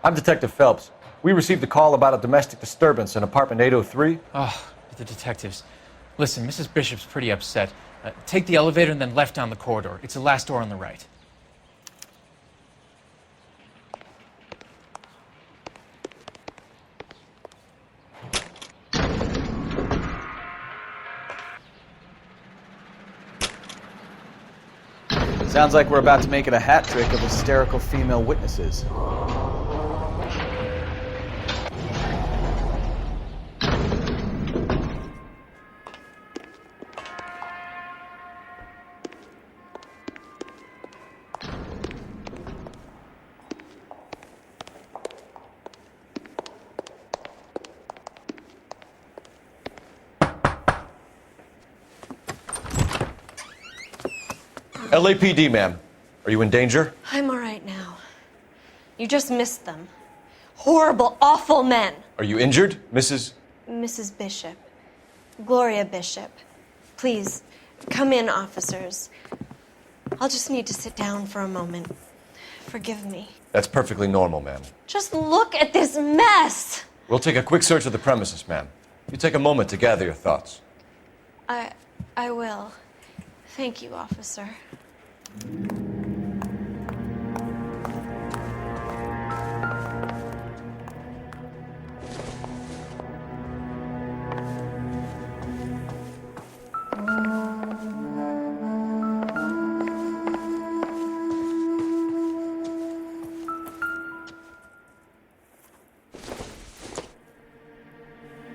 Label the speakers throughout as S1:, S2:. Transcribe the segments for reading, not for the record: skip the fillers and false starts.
S1: I'm Detective Phelps. We received a call about a domestic disturbance in apartment 803.
S2: Oh, the detectives. Listen, Mrs. Bishop's pretty upset. Take the elevator and then left down the corridor. It's the last door on the right.
S3: Sounds like we're about to make it a hat trick of hysterical female witnesses.
S1: LAPD, ma'am. Are you in danger?
S4: I'm all right now. You just missed them. Horrible, awful men.
S1: Are you injured, Mrs.
S4: Bishop. Gloria Bishop. Please, come in, officers. I'll just need to sit down for a moment. Forgive me.
S1: That's perfectly normal, ma'am.
S4: Just look at this mess!
S1: We'll take a quick search of the premises, ma'am. You take a moment to gather your thoughts.
S4: I will. Thank you, officer.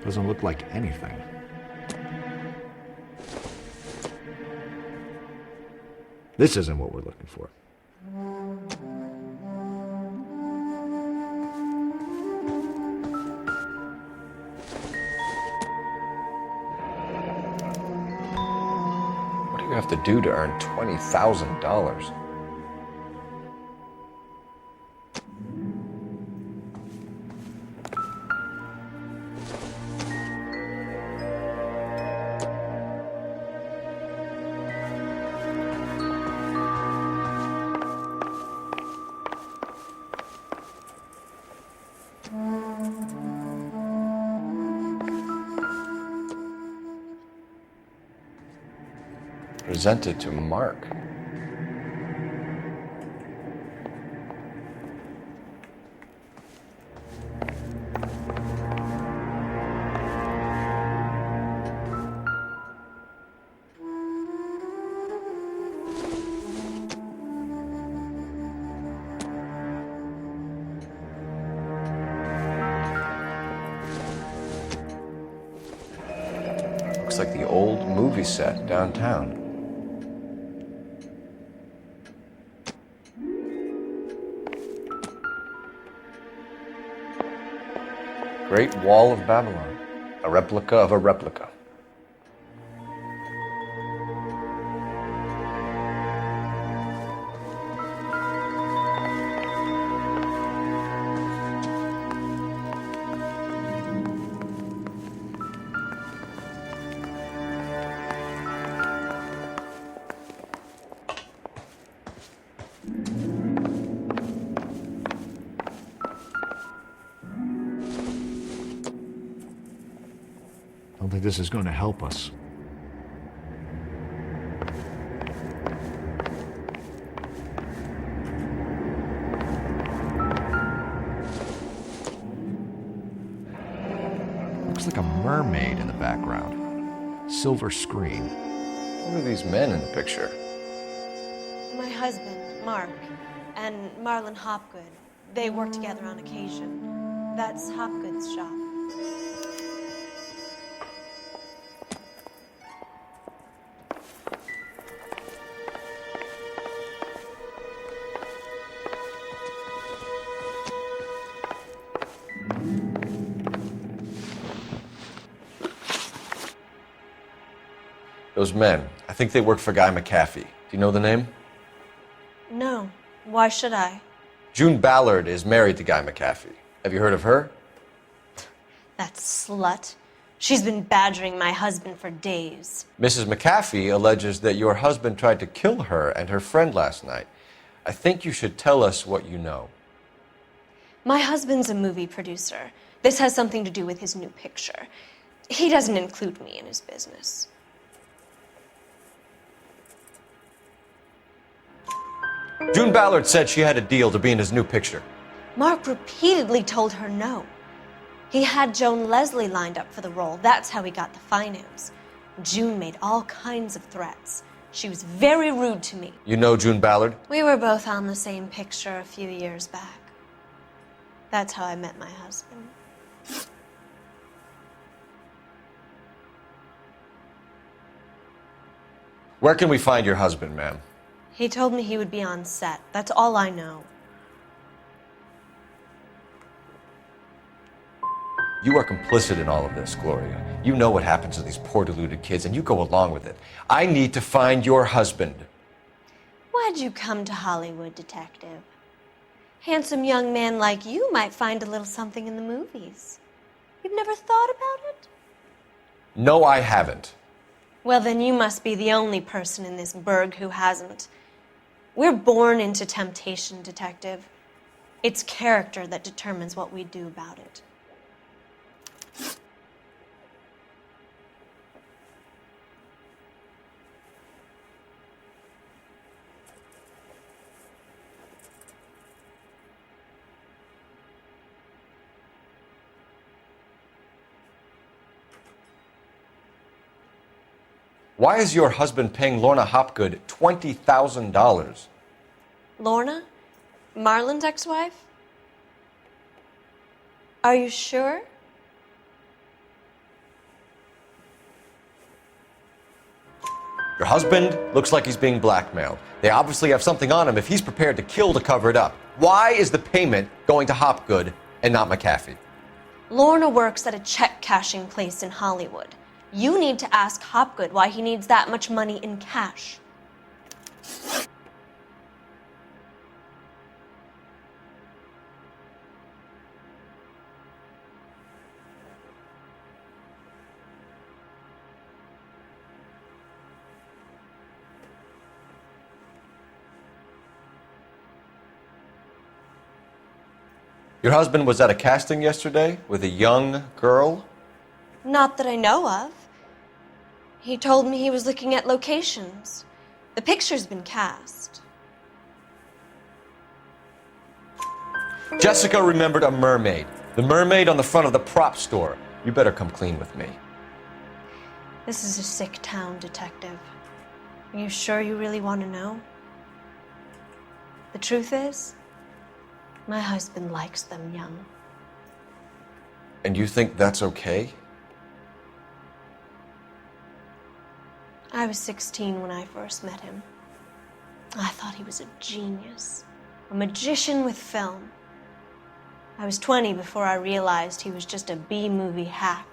S5: Doesn't look like anything. This isn't what we're looking for.
S1: What do you have to do to earn $20,000? Presented to Mark. Looks like the old movie set downtown. Great Wall of Babylon, a replica of a replica.
S5: I don't think this is going to help us. Looks like a mermaid in the background. Silver screen.
S1: Who are these men in the picture?
S4: My husband, Mark, and Marlon Hopgood. They work together on occasion. That's Hopgood's shop.
S1: Those men, I think they work for Guy McAfee. Do you know the name?
S4: No. Why should I?
S1: June Ballard is married to Guy McAfee. Have you heard of her?
S4: That slut. She's been badgering my husband for days.
S1: Mrs. McAfee alleges that your husband tried to kill her and her friend last night. I think you should tell us what you know.
S4: My husband's a movie producer. This has something to do with his new picture. He doesn't include me in his business.
S1: June Ballard said she had a deal to be in his new picture.
S4: Mark repeatedly told her no. He had Joan Leslie lined up for the role. That's how he got the finance. June made all kinds of threats. She was very rude to me.
S1: You know June Ballard?
S4: We were both on the same picture a few years back. That's how I met my husband.
S1: Where can we find your husband, ma'am?
S4: He told me he would be on set. That's all I know.
S1: You are complicit in all of this, Gloria. You know what happens to these poor deluded kids, and you go along with it. I need to find your husband.
S4: Why'd you come to Hollywood, detective? Handsome young man like you might find a little something in the movies. You've never thought about it?
S1: No, I haven't.
S4: Well, then you must be the only person in this burg who hasn't. We're born into temptation, detective. It's character that determines what we do about it.
S1: Why is your husband paying Lorna Hopgood $20,000?
S4: Lorna? Marlon's ex-wife? Are you sure?
S1: Your husband looks like he's being blackmailed. They obviously have something on him if he's prepared to kill to cover it up. Why is the payment going to Hopgood and not McAfee?
S4: Lorna works at a check-cashing place in Hollywood. You need to ask Hopgood why he needs that much money in cash.
S1: Your husband was at a casting yesterday with a young girl?
S4: Not that I know of. He told me he was looking at locations. The picture's been cast.
S1: Jessica remembered a mermaid. The mermaid on the front of the prop store. You better come clean with me.
S4: This is a sick town, detective. Are you sure you really want to know? The truth is, my husband likes them young.
S1: And you think that's okay?
S4: I was 16 when I first met him. I thought he was a genius, a magician with film. I was 20 before I realized he was just a B-movie hack.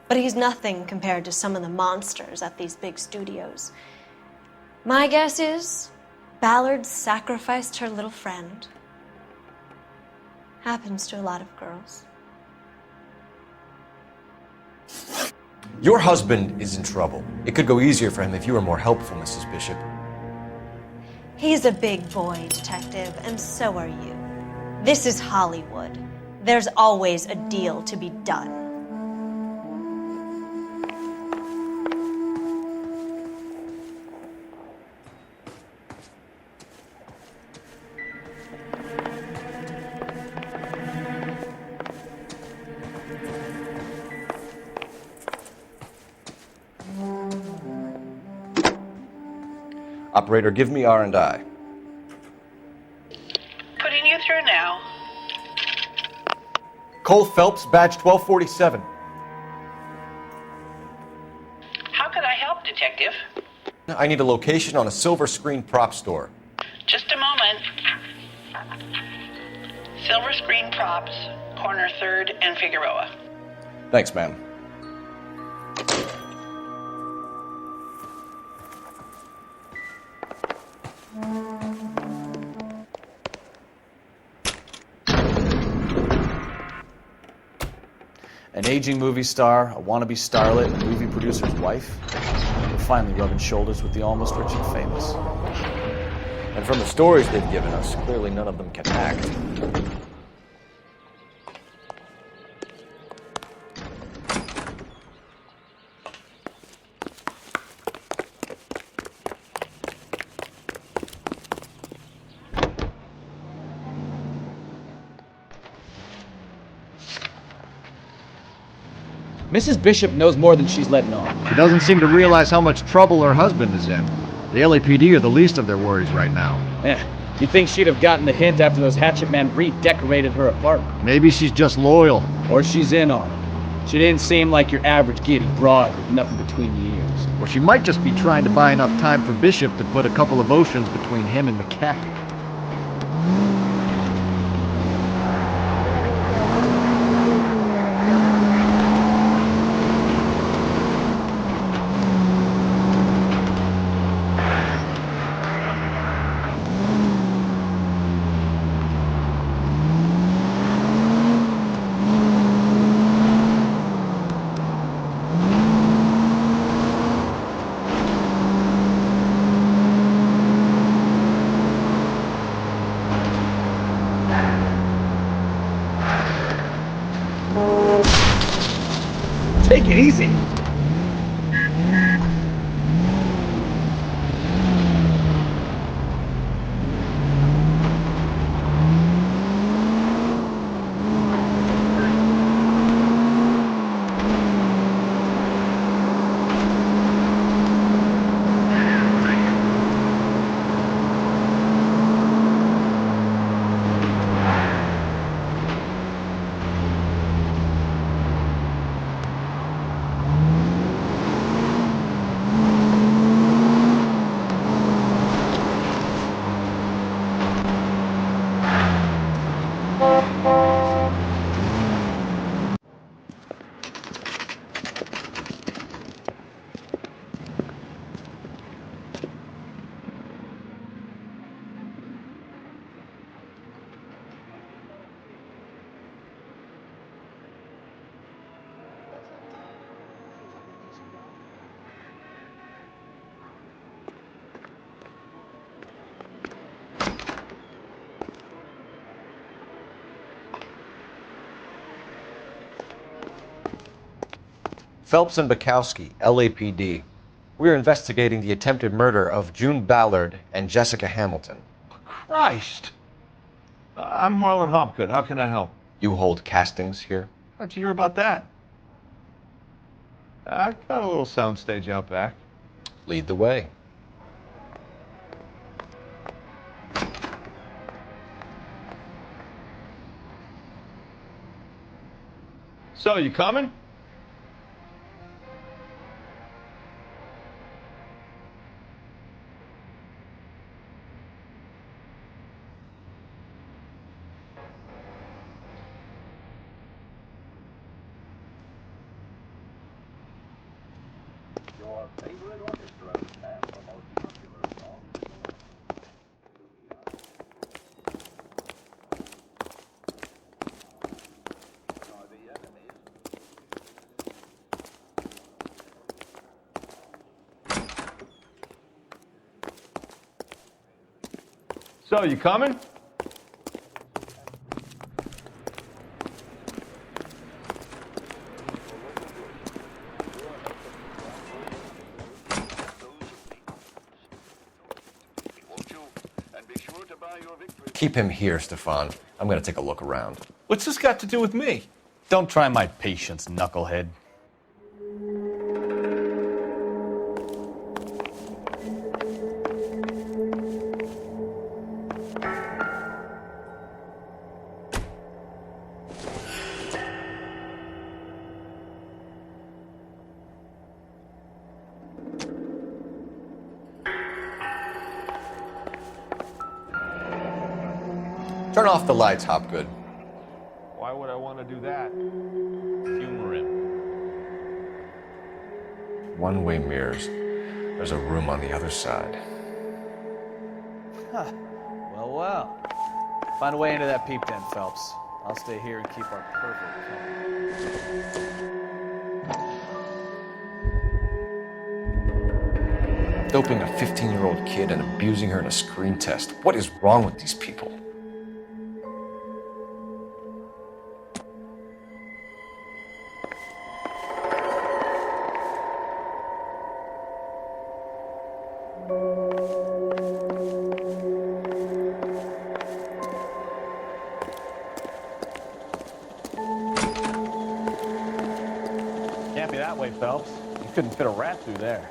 S4: But he's nothing compared to some of the monsters at these big studios. My guess is Ballard sacrificed her little friend. Happens to a lot of girls.
S1: Your husband is in trouble. It could go easier for him if you were more helpful, Mrs. Bishop.
S4: He's a big boy, detective, and so are you. This is Hollywood. There's always a deal to be done.
S1: Operator, give me R&I.
S6: Putting you through now.
S1: Cole Phelps, badge 1247.
S6: How could I help, Detective?
S1: I need a location on a silver screen prop store.
S6: Just a moment. Silver Screen Props, corner 3rd and Figueroa.
S1: Thanks, ma'am.
S3: An aging movie star, a wannabe starlet, and a movie producer's wife. We're finally rubbing shoulders with the almost rich and famous.
S1: And from the stories they've given us, clearly none of them can act.
S3: Mrs. Bishop knows more than she's letting on.
S5: She doesn't seem to realize how much trouble her husband is in. The LAPD are the least of their worries right now.
S3: Yeah, you'd think she'd have gotten the hint after those hatchet men redecorated her apartment.
S5: Maybe she's just loyal.
S3: Or she's in on it. She didn't seem like your average giddy broad with nothing between the ears.
S5: Or she might just be trying to buy enough time for Bishop to put a couple of oceans between him and McCaffrey.
S3: Take it easy.
S1: Phelps and Bukowski, LAPD. We're investigating the attempted murder of June Ballard and Jessica Hamilton.
S7: Christ! I'm Marlon Hopgood. How can I help?
S1: You hold castings here?
S7: How'd you hear about that? I got a little soundstage out back.
S1: Lead the way.
S7: So, you coming? So, you coming?
S1: Keep him here, Stefan. I'm gonna take a look around.
S7: What's this got to do with me?
S3: Don't try my patience, knucklehead.
S1: Turn off the lights, Hopgood.
S7: Why would I want to do that? Humor him.
S1: One-way mirrors. There's a room on the other side.
S3: Huh. Well, well. Find a way into that peep den, Phelps. I'll stay here and keep our pervert company.
S1: Doping a 15-year-old kid and abusing her in a screen test. What is wrong with these people?
S3: Can't be that way, Phelps. You couldn't fit a rat through there.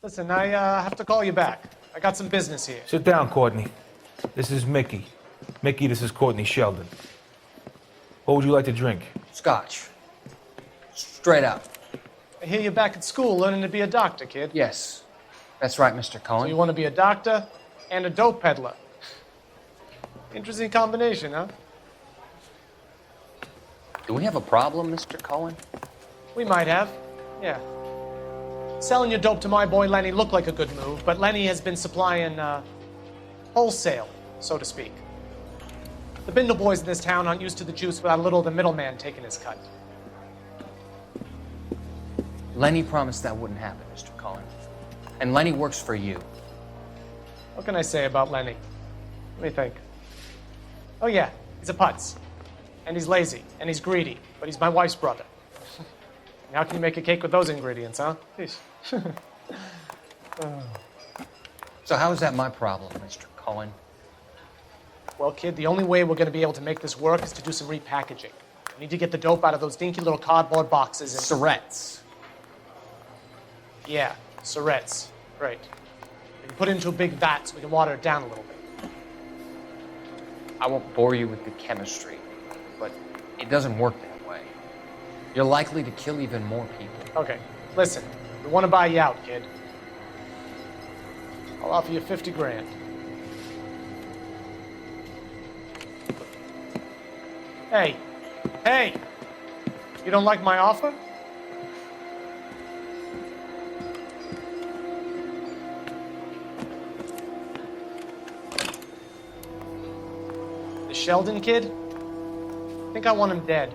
S8: Listen, I have to call you back. I got some business here.
S9: Sit down, Courtney. This is Mickey. Mickey, this is Courtney Sheldon. What would you like to drink?
S10: Scotch. Straight up.
S8: I hear you're back at school learning to be a doctor, kid.
S10: Yes. That's right, Mr.
S8: So
S10: Cohen.
S8: you want to be a doctor and a dope peddler. Interesting combination, huh?
S10: Do we have a problem, Mr. Cohen?
S8: We might have. Yeah. Selling your dope to my boy Lenny looked like a good move, but Lenny has been supplying, wholesale, so to speak. The Bindle boys in this town aren't used to the juice without a little of the middleman taking his cut.
S10: Lenny promised that wouldn't happen, Mr. Cohen. And Lenny works for you.
S8: What can I say about Lenny? Let me think. Oh yeah, he's a putz. And he's lazy, and he's greedy, but he's my wife's brother. How can you make a cake with those ingredients, huh? Jeez.
S10: So how is that my problem, Mr. Cohen?
S8: Well, kid, the only way we're going to be able to make this work is to do some repackaging. We need to get the dope out of those dinky little cardboard boxes and...
S10: Surrettes.
S8: Yeah, Surrettes. Right. We can put it into a big vat so we can water it down a little bit.
S10: I won't bore you with the chemistry, but it doesn't work that way. You're likely to kill even more people.
S8: Okay, listen. We want to buy you out, kid. I'll offer you 50 grand. Hey. Hey! You don't like my offer? The Sheldon kid? I think I want him dead.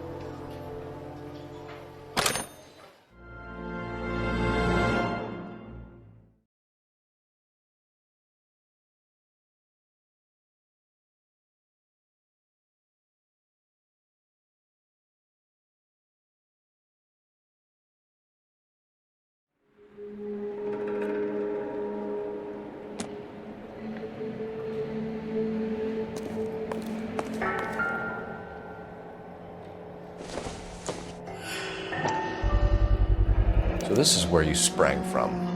S1: So this is where you sprang from.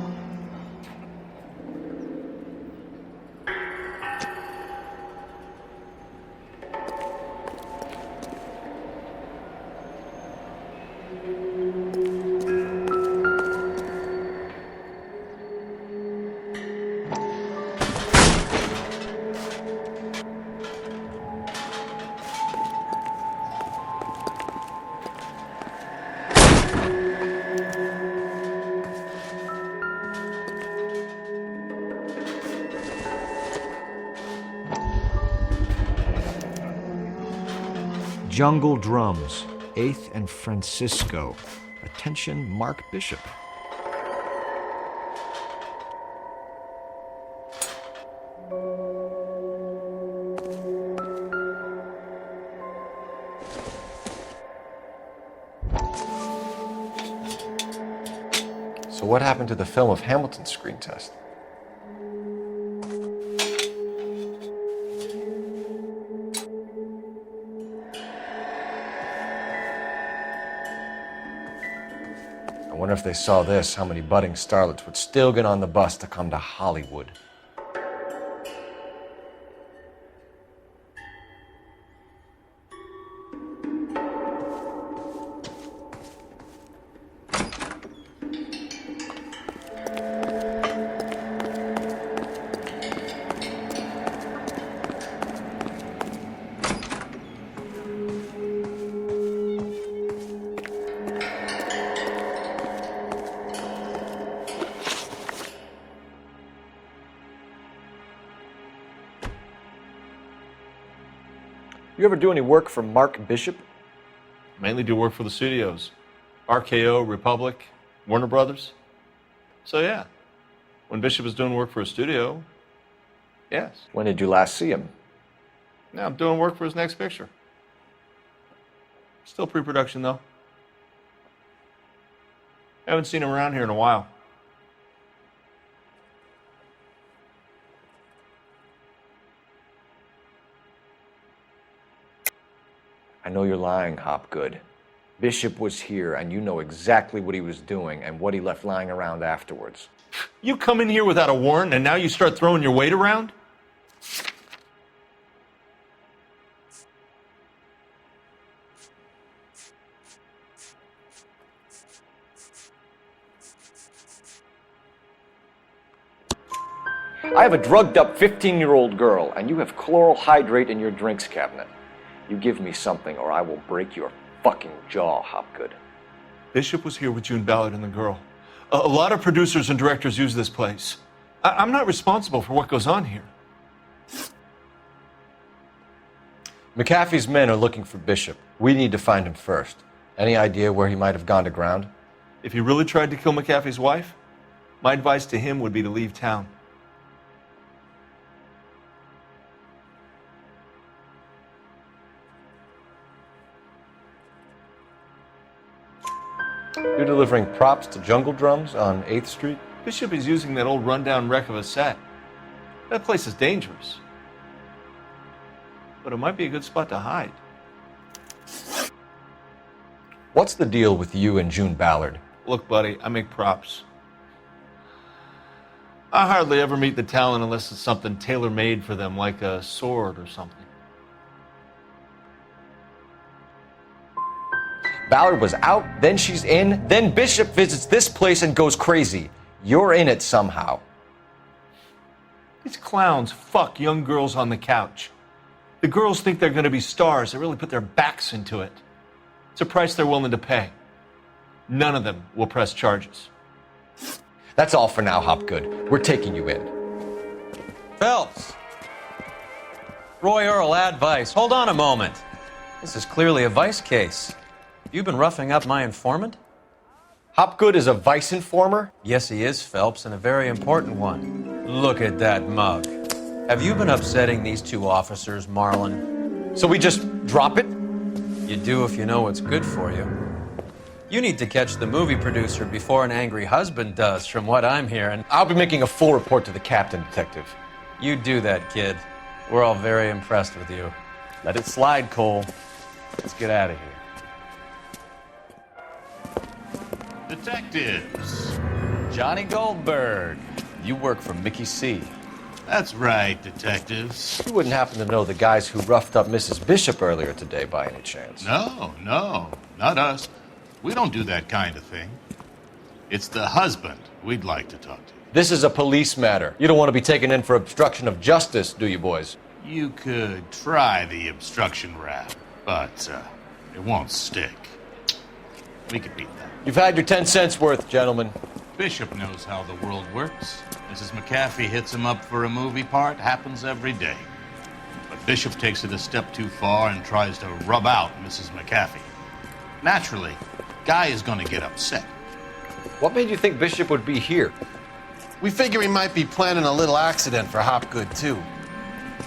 S5: Jungle Drums, 8th and Francisco. Attention, Mark Bishop.
S1: So what happened to the film of Hamilton's screen test? wonder if they saw this, how many budding starlets would still get on the bus to come to Hollywood. You ever do any work for Mark Bishop?
S7: Mainly do work for the studios. RKO, Republic, Warner Brothers. So yeah, when Bishop is doing work for a studio, yes.
S1: When did you last see him?
S7: Now I'm doing work for his next picture. Still pre-production though. Haven't seen him around here in a while.
S1: I know you're lying, Hopgood. Bishop was here, and you know exactly what he was doing and what he left lying around afterwards.
S7: You come in here without a warrant, and now you start throwing your weight around?
S1: I have a drugged-up 15-year-old girl, and you have chloral hydrate in your drinks cabinet. You give me something, or I will break your fucking jaw, Hopgood.
S7: Bishop was here with June Ballard and the girl. A lot of producers and directors use this place. I'm not responsible for what goes on here.
S1: McAfee's men are looking for Bishop. We need to find him first. Any idea where he might have gone to ground?
S7: If he really tried to kill McAfee's wife, my advice to him would be to leave town.
S1: You're delivering props to Jungle Drums on 8th Street?
S7: Bishop is using that old rundown wreck of a set. That place is dangerous. But it might be a good spot to hide.
S1: What's the deal with you and June Ballard?
S7: Look, buddy, I make props. I hardly ever meet the talent unless it's something tailor-made for them, like a sword or something.
S1: Ballard was out, then she's in, then Bishop visits this place and goes crazy. You're in it somehow.
S7: These clowns fuck young girls on the couch. The girls think they're going to be stars. They really put their backs into it. It's a price they're willing to pay. None of them will press charges.
S1: That's all for now, Hopgood. We're taking you in.
S11: Phelps! Roy Earl, ad vice. Hold on a moment. This is clearly a vice case. You've been roughing up my informant?
S1: Hopgood is a vice informer?
S11: Yes, he is, Phelps, and a very important one. Look at that mug. Have you been upsetting these two officers, Marlon?
S1: So we just drop it?
S11: You do if you know what's good for you. You need to catch the movie producer before an angry husband does, from what I'm hearing.
S1: I'll be making a full report to the captain, Detective.
S11: You do that, kid. We're all very impressed with you. Let it slide, Cole. Let's get out of here.
S12: Detectives.
S11: Johnny Goldberg. You work for Mickey C.
S12: That's right, detectives.
S1: You wouldn't happen to know the guys who roughed up Mrs. Bishop earlier today by any chance?
S12: No, not us. We don't do that kind of thing. It's the husband we'd like to talk to.
S1: This is a police matter. You don't want to be taken in for obstruction of justice, do you, boys?
S12: You could try the obstruction rap, but it won't stick. We could beat that.
S1: You've had your 10 cents worth, gentlemen.
S12: Bishop knows how the world works. Mrs. McAfee hits him up for a movie part. Happens every day. But Bishop takes it a step too far and tries to rub out Mrs. McAfee. Naturally, Guy is going to get upset.
S1: What made you think Bishop would be here?
S13: We figure he might be planning a little accident for Hopgood, too.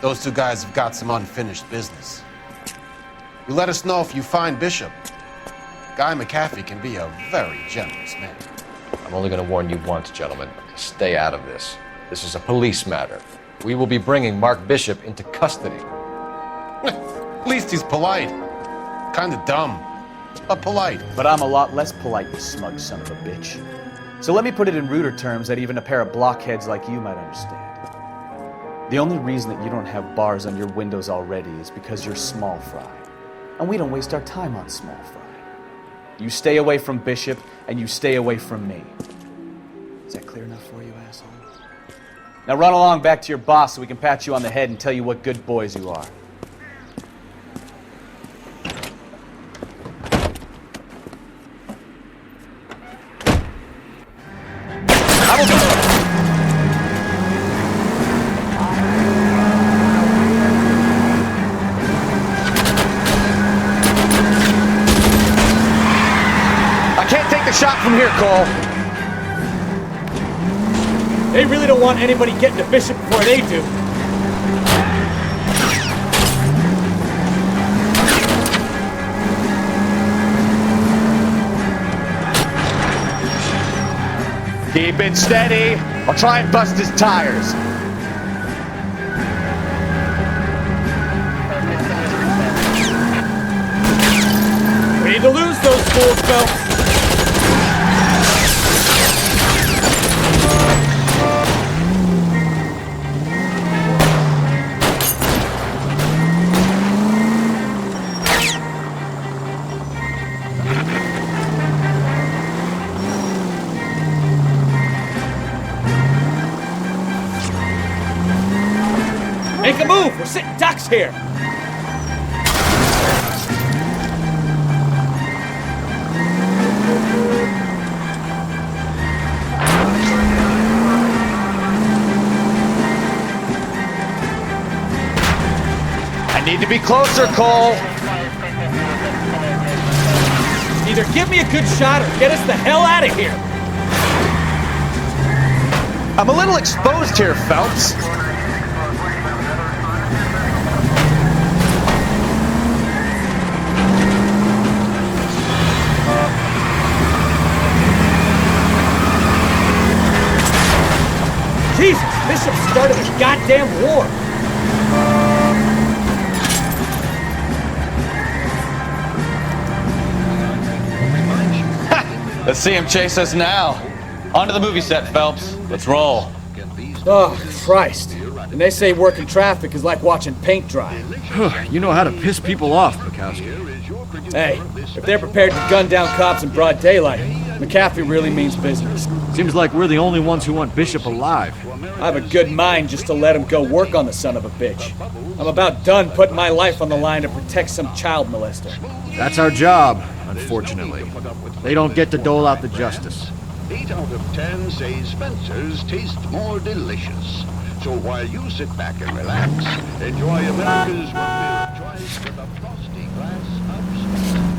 S13: Those two guys have got some unfinished business. You let us know if you find Bishop. Guy McAfee can be a very generous man.
S1: I'm only going to warn you once, gentlemen. Stay out of this. This is a police matter. We will be bringing Mark Bishop into custody.
S13: At least he's polite. Kind of dumb. but polite.
S3: But I'm a lot less polite, you smug son of a bitch. So let me put it in ruder terms that even a pair of blockheads like you might understand. The only reason that you don't have bars on your windows already is because you're small fry. And we don't waste our time on small fry. You stay away from Bishop, and you stay away from me. Is that clear enough for you, asshole? Now run along back to your boss so we can pat you on the head and tell you what good boys you are. I can't take the shot from here, Cole.
S14: They really don't want anybody getting to Bishop before they do.
S3: Keep it steady. I'll try and bust his tires.
S14: We need to lose those fools, Phelps. Make a move! We're sitting ducks here!
S3: I need to be closer, Cole.
S14: Either give me a good shot or get us the hell out of here!
S3: I'm a little exposed here, Phelps.
S14: Jesus, Bishop started a goddamn war!
S15: Let's see him chase us now. On to the movie set, Phelps. Let's roll.
S14: Oh, Christ. And they say working traffic is like watching paint dry.
S5: You know how to piss people off, Bukowski.
S14: Hey, if they're prepared to gun down cops in broad daylight, McAfee really means business.
S5: Seems like we're the only ones who want Bishop alive.
S14: I have a good mind just to let him go work on the son of a bitch. I'm about done putting my life on the line to protect some child molester.
S5: That's our job, unfortunately. They don't get to dole out the justice.
S16: 8 out of 10 say Spencer's taste more delicious. So while you sit back and relax, enjoy America's one-meal choice with a frosty glass of Spencer's.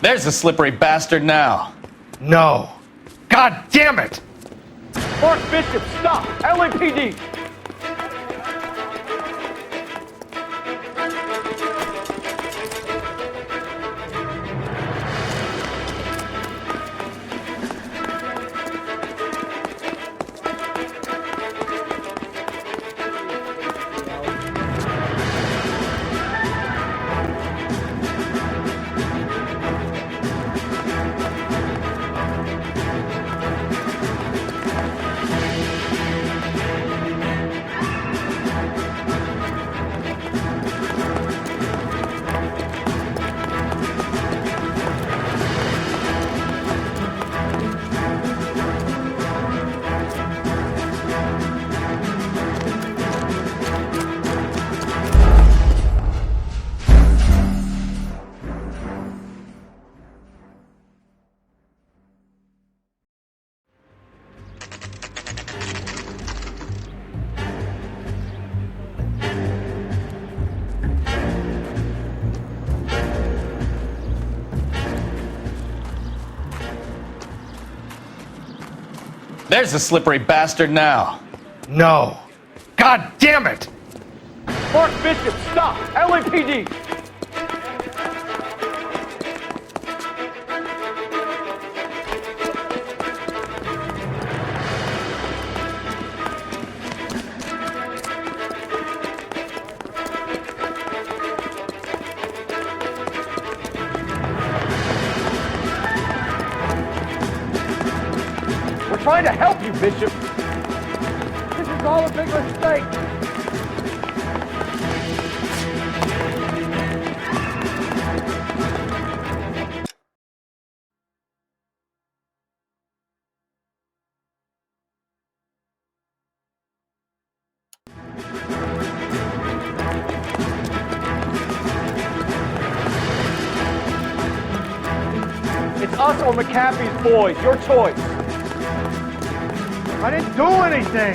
S15: There's the slippery bastard now.
S9: No. God damn it!
S14: Mark Bishop, stop! LAPD!
S15: There's the slippery bastard now.
S17: No. God damn it!
S18: Mark Bishop, stop! LAPD! We're trying to help you, Bishop. This is all a big mistake. It's us or McAfee's boys. Your choice.
S17: I didn't do anything!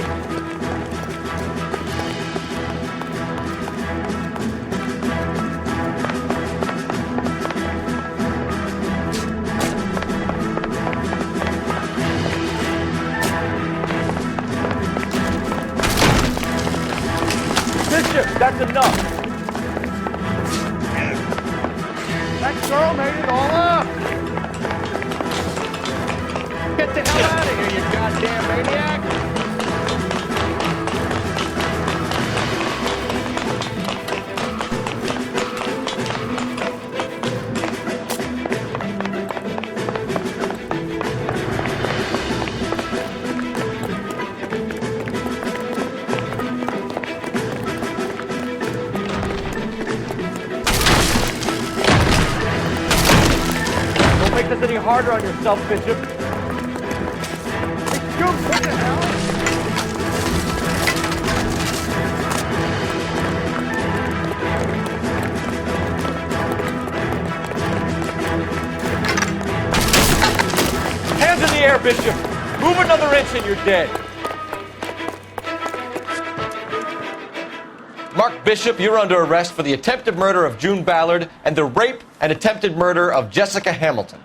S18: Bishop, that's enough.
S17: That girl made it all up! Get the hell out of here, you goddamn maniac!
S18: Don't make this any harder on yourself, Bishop.
S17: What the hell?
S18: Hands in the air, Bishop. Move another inch and you're dead.
S1: Mark Bishop, you're under arrest for the attempted murder of June Ballard and the rape and attempted murder of Jessica Hamilton.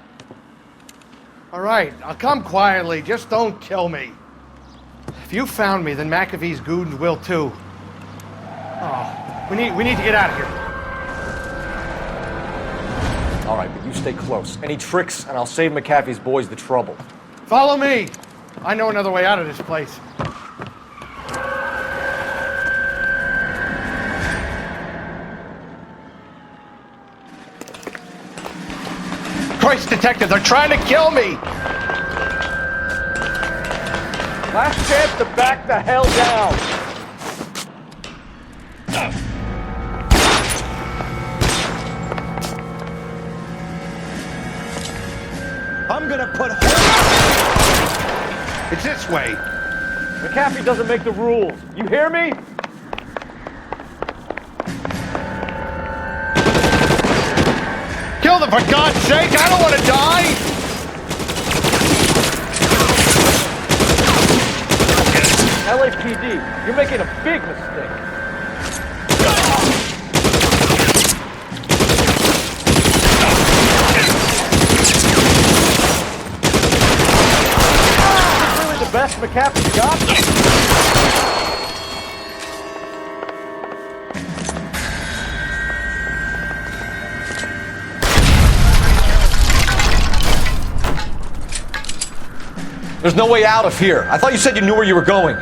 S17: All right, I'll come quietly. Just don't kill me. If you found me, then McAfee's goons will too. Oh, we need to get out of here.
S19: All right, but you stay close. Any tricks, and I'll save McAfee's boys the trouble.
S17: Follow me. I know another way out of this place. Christ, detective, they're trying to kill me!
S18: Last chance to back the hell down.
S17: I'm gonna put It's this way.
S18: McAfee doesn't make the rules. You hear me?
S17: Kill them, for God's sake! I don't want to die!
S18: LAPD, you're making a big mistake. This is really the best McAfee got?
S1: There's no way out of here. I thought you said you knew where you were going.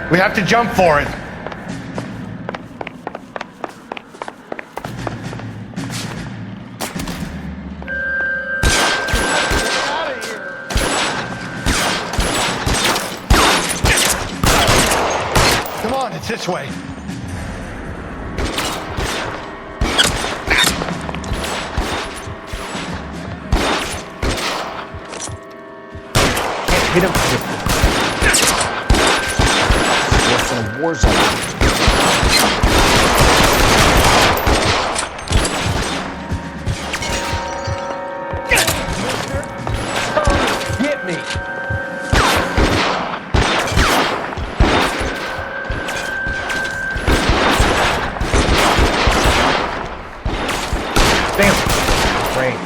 S17: We have to jump for it. Come on, it's this way.
S19: Hit him. Worse than a war zone.
S18: Get me.
S19: Damn. Rain.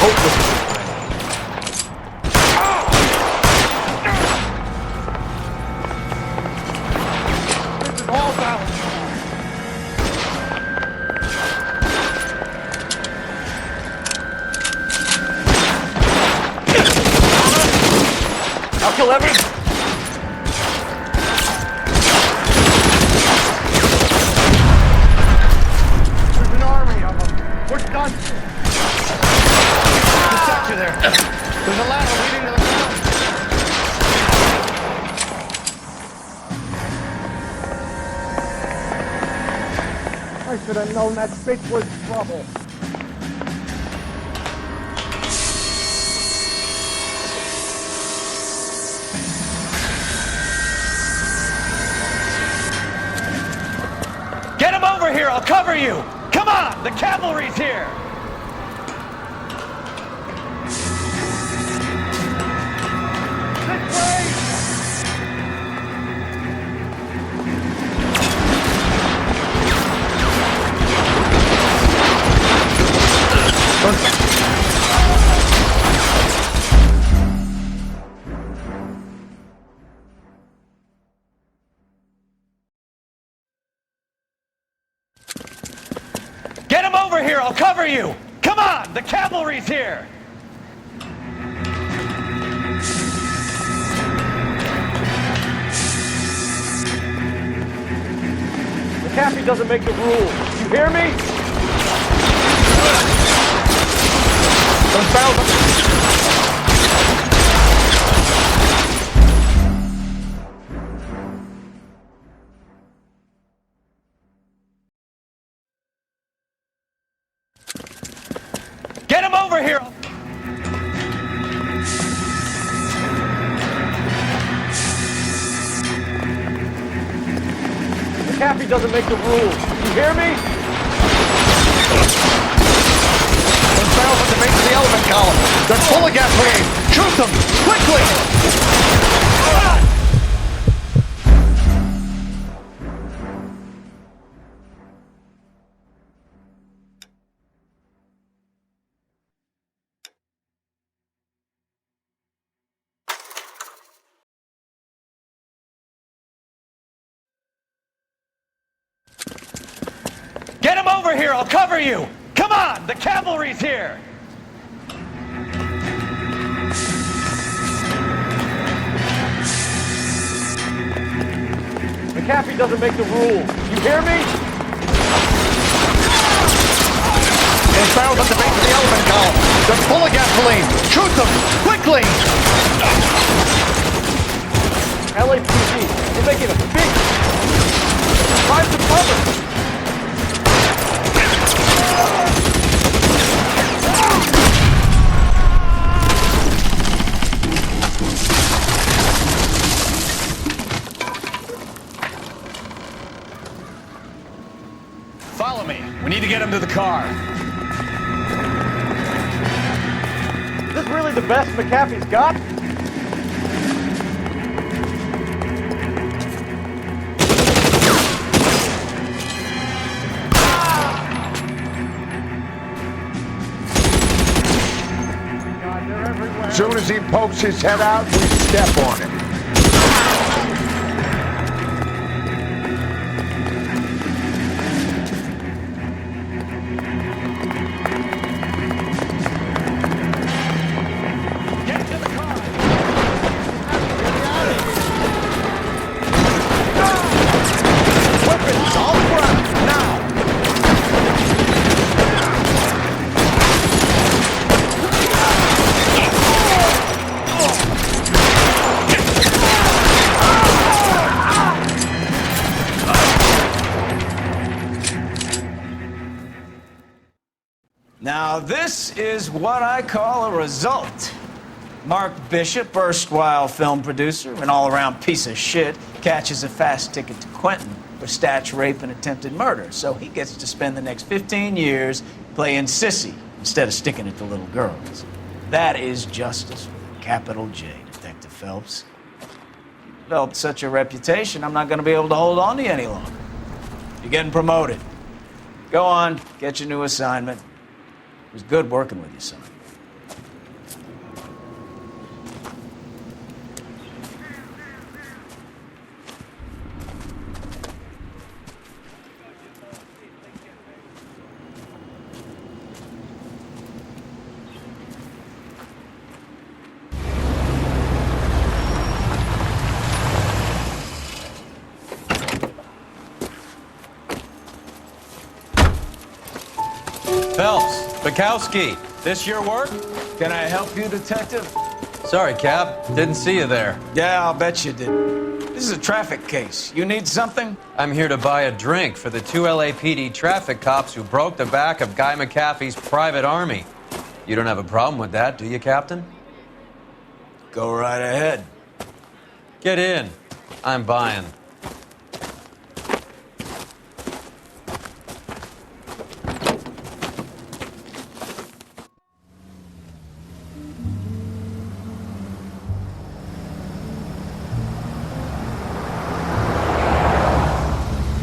S19: hopeless.
S17: All balance.
S19: I'll kill everyone.
S17: There's an army of them. We're done. Protect you there. There's a ladder leading to the ground. I should have known that bitch was trouble.
S15: Get him over here, I'll cover you! Come on, the cavalry's here!
S17: This way!
S15: Get him over here, I'll cover you! Come on, the cavalry's here!
S19: McAfee doesn't make the rules. You hear me? Those barrels.
S15: Get him over here!
S19: McAfee doesn't make the rules. You hear me?
S17: Those barrels at the base of the element column. They're full of gasoline. Shoot them! Quickly!
S15: Get him over here, I'll cover you! Come on, the cavalry's here!
S19: McAfee doesn't make the rules. You hear me?
S17: Those barrels at the base of the element column. They're full of gasoline. Shoot them! Quickly!
S19: LAPD, you're making a big... Find some cover!
S15: Follow me. We need to get him to the car.
S19: Is this really the best McAfee's got?
S20: As soon as he pokes his head out, we step on him.
S21: Now, this is what I call a result. Mark Bishop, erstwhile film producer and all-around piece of shit, catches a fast ticket to Quentin for statch rape and attempted murder, so he gets to spend the next 15 years playing sissy instead of sticking it to little girls. That is justice, capital J, Detective Phelps. Developed such a reputation, I'm not going to be able to hold on to you any longer. You're getting promoted. Go on, get your new assignment. It was good working with you, son.
S11: Phelps, Bukowski, this your work?
S21: Can I help you, Detective?
S11: Sorry, Cap. Didn't see you there.
S21: Yeah, I'll bet you did. This is a traffic case. You need something?
S11: I'm here to buy a drink for the 2 LAPD traffic cops who broke the back of Guy McAfee's private army. You don't have a problem with that, do you, Captain?
S21: Go right ahead.
S11: Get in. I'm buying.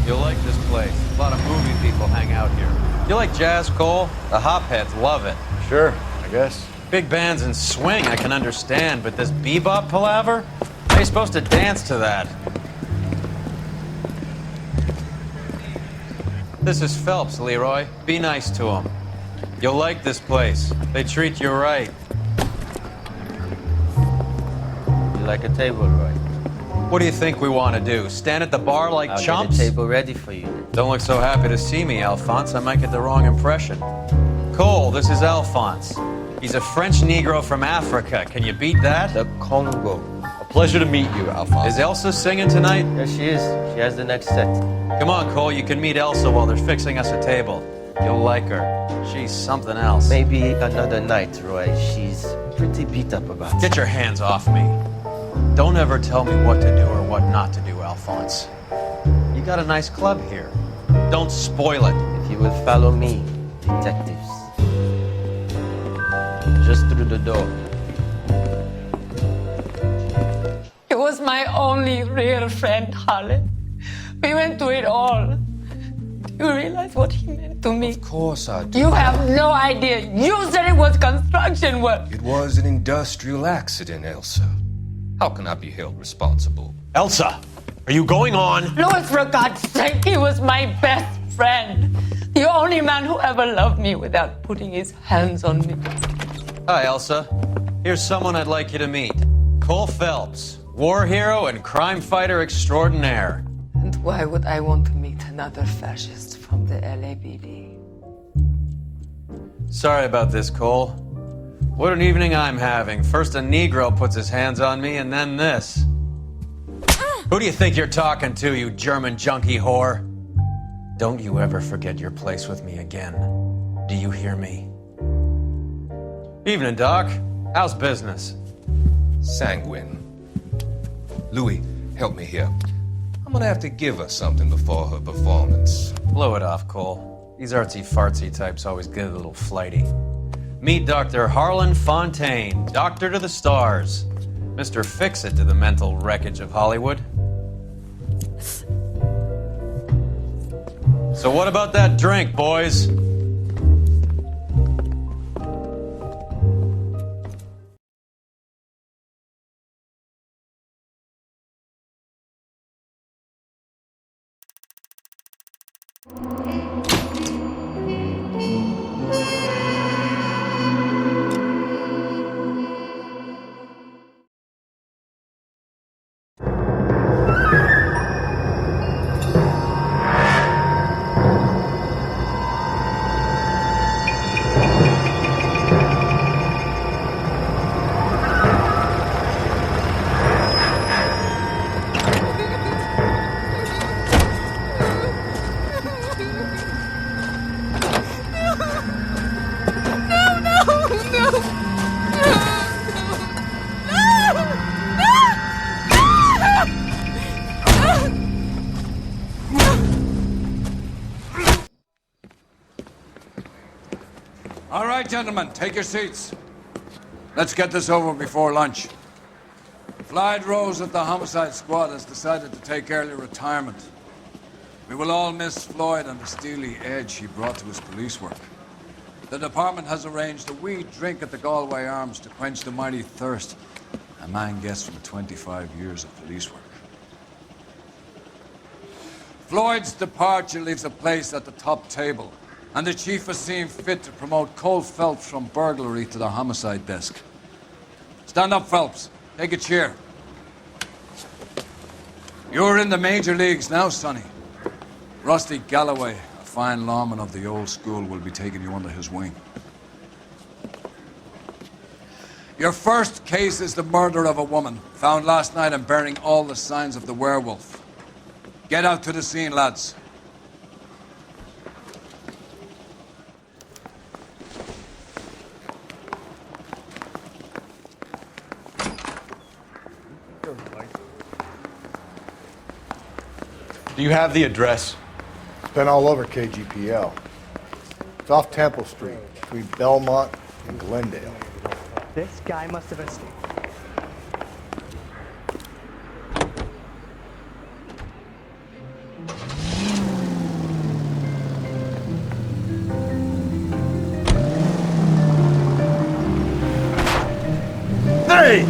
S11: You'll like this place. A lot of movie people hang out here. You like jazz, Cole? The hopheads love it.
S19: Sure, I guess.
S11: Big bands and swing I can understand, but this bebop palaver? How are you supposed to dance to that? This is Phelps, Leroy. Be nice to him. You'll like this place. They treat you right.
S2: You like a table, Roy?
S11: What do you think we want to do? Stand at the bar like
S2: I'll
S11: chumps?
S2: get a table ready for you.
S11: Don't look so happy to see me, Alphonse. I might get the wrong impression. Cole, this is Alphonse. He's a French Negro from Africa. Can you beat that?
S2: The Congo.
S1: A pleasure to meet you, Alphonse.
S11: Is Elsa singing tonight?
S2: Yes, she is. She has the next set.
S11: Come on, Cole. You can meet Elsa while they're fixing us a table. You'll like her. She's something else.
S2: Maybe another night, Roy. She's pretty beat up about it.
S11: Get your hands off me. Don't ever tell me what to do or what not to do, Alphonse. You got a nice club here. Don't spoil it.
S2: If you will follow me, detectives. Just through the door.
S22: He was my only real friend, Harlan. We went through it all. Do you realize what he meant to me?
S23: Of course I do.
S22: You have no idea. You said it was construction work.
S23: It was an industrial accident, Elsa. How can I be held responsible?
S1: Elsa, are you going on?
S22: Louis, for God's sake, he was my best friend. The only man who ever loved me without putting his hands on me.
S11: Hi, Elsa. Here's someone I'd like you to meet. Cole Phelps, war hero and crime fighter extraordinaire.
S22: And why would I want to meet another fascist from the LAPD?
S11: Sorry about this, Cole. What an evening I'm having. First a Negro puts his hands on me, and then this. Who do you think you're talking to, you German junkie whore? Don't you ever forget your place with me again. Do you hear me? Evening, Doc. How's business?
S23: Sanguine. Louis, help me here. I'm gonna have to give her something before her performance.
S11: Blow it off, Cole. These artsy-fartsy types always get a little flighty. Meet Dr. Harlan Fontaine, doctor to the stars. Mr. Fix-It to the mental wreckage of Hollywood. So what about that drink, boys?
S24: All right, gentlemen, take your seats. Let's get this over before lunch. Clyde Rose at the homicide squad has decided to take early retirement. We will all miss Floyd and the steely edge he brought to his police work. The department has arranged a wee drink at the Galway Arms to quench the mighty thirst a man gets from 25 years of police work. Floyd's departure leaves a place at the top table, and the chief has seen fit to promote Cole Phelps from burglary to the homicide desk. Stand up, Phelps. Take a chair. You're in the major leagues now, Sonny. Rusty Galloway, a fine lawman of the old school will be taking you under his wing. Your first case is the murder of a woman, found last night and bearing all the signs of the werewolf. Get out to the scene, lads.
S1: Do you have the address?
S4: It's been all over KGPL. It's off Temple Street, between Belmont and Glendale.
S6: This guy must have escaped.
S4: Hey!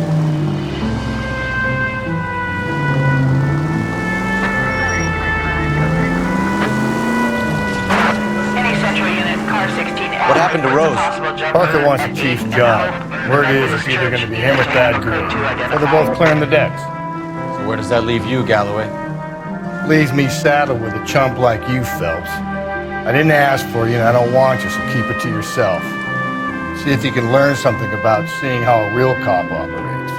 S1: What happened to Rose?
S4: Parker wants the chief's job. Word is it's either going to be him or that girl, or they're both clearing the decks.
S1: So where does that leave you, Galloway?
S4: Leaves me saddled with a chump like you, Phelps. I didn't ask for you, and I don't want you, so keep it to yourself. See if you can learn something about seeing how a real cop operates.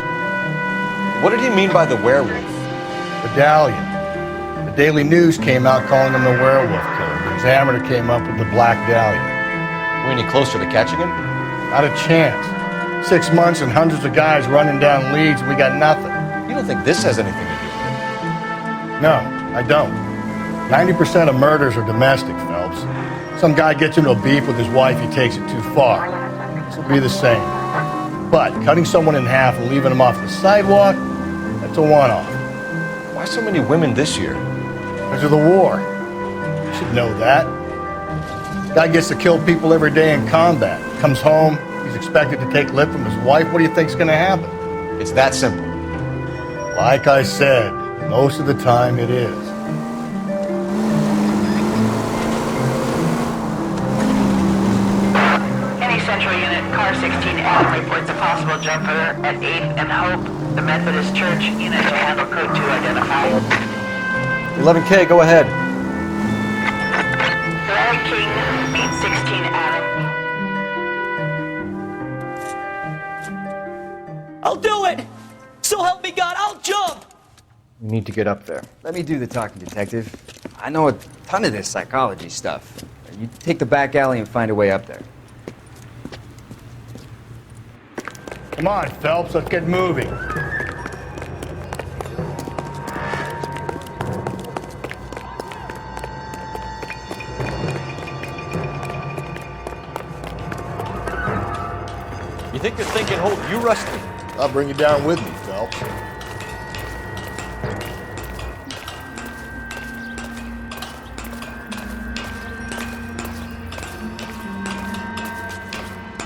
S1: What did he mean by the werewolf?
S4: Medallion. The Daily News came out calling him the werewolf killer. The Examiner came up with the Black Dahlia.
S1: We any closer to catching him?
S4: Not a chance. 6 months and hundreds of guys running down leads, and we got nothing.
S1: You don't think this has anything to do with it?
S4: No, I don't. 90% of murders are domestic, Phelps. Some guy gets into a beef with his wife, he takes it too far. This will be the same. But cutting someone in half and leaving them off the sidewalk, that's a one-off.
S1: Why so many women this year?
S4: Because of the war. You should know that. Guy gets to kill people every day in combat. Comes home, he's expected to take lip from his wife. What do you think's gonna happen?
S1: It's that simple.
S4: Like I said, most of the time it is.
S8: Any Central Unit, Car 16L reports a possible jumper at 8th and Hope. The Methodist Church unit to handle code 2 identified.
S1: 11K, go ahead.
S8: Larry King, meet 16 Adam.
S10: I'll do it! So help me God, I'll jump!
S25: We need to get up there.
S26: Let me do the talking, Detective. I know a ton of this psychology stuff. You take the back alley and find a way up there.
S4: Come on, Phelps, let's get moving.
S1: You think this thing can hold you, Rusty?
S4: I'll bring you down with me, Phelps.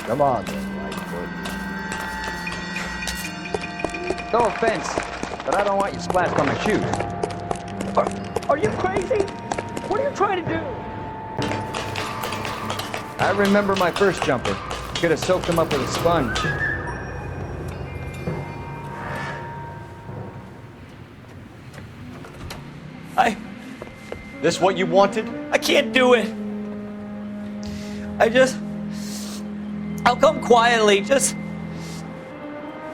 S26: Come on, then, Lightfoot. No offense, but I don't want you splashed on my shoes.
S10: Are you crazy? What are you trying to do?
S26: I remember my first jumper. Could have soaked him up with a sponge.
S1: This what you wanted?
S10: I can't do it. I'll come quietly,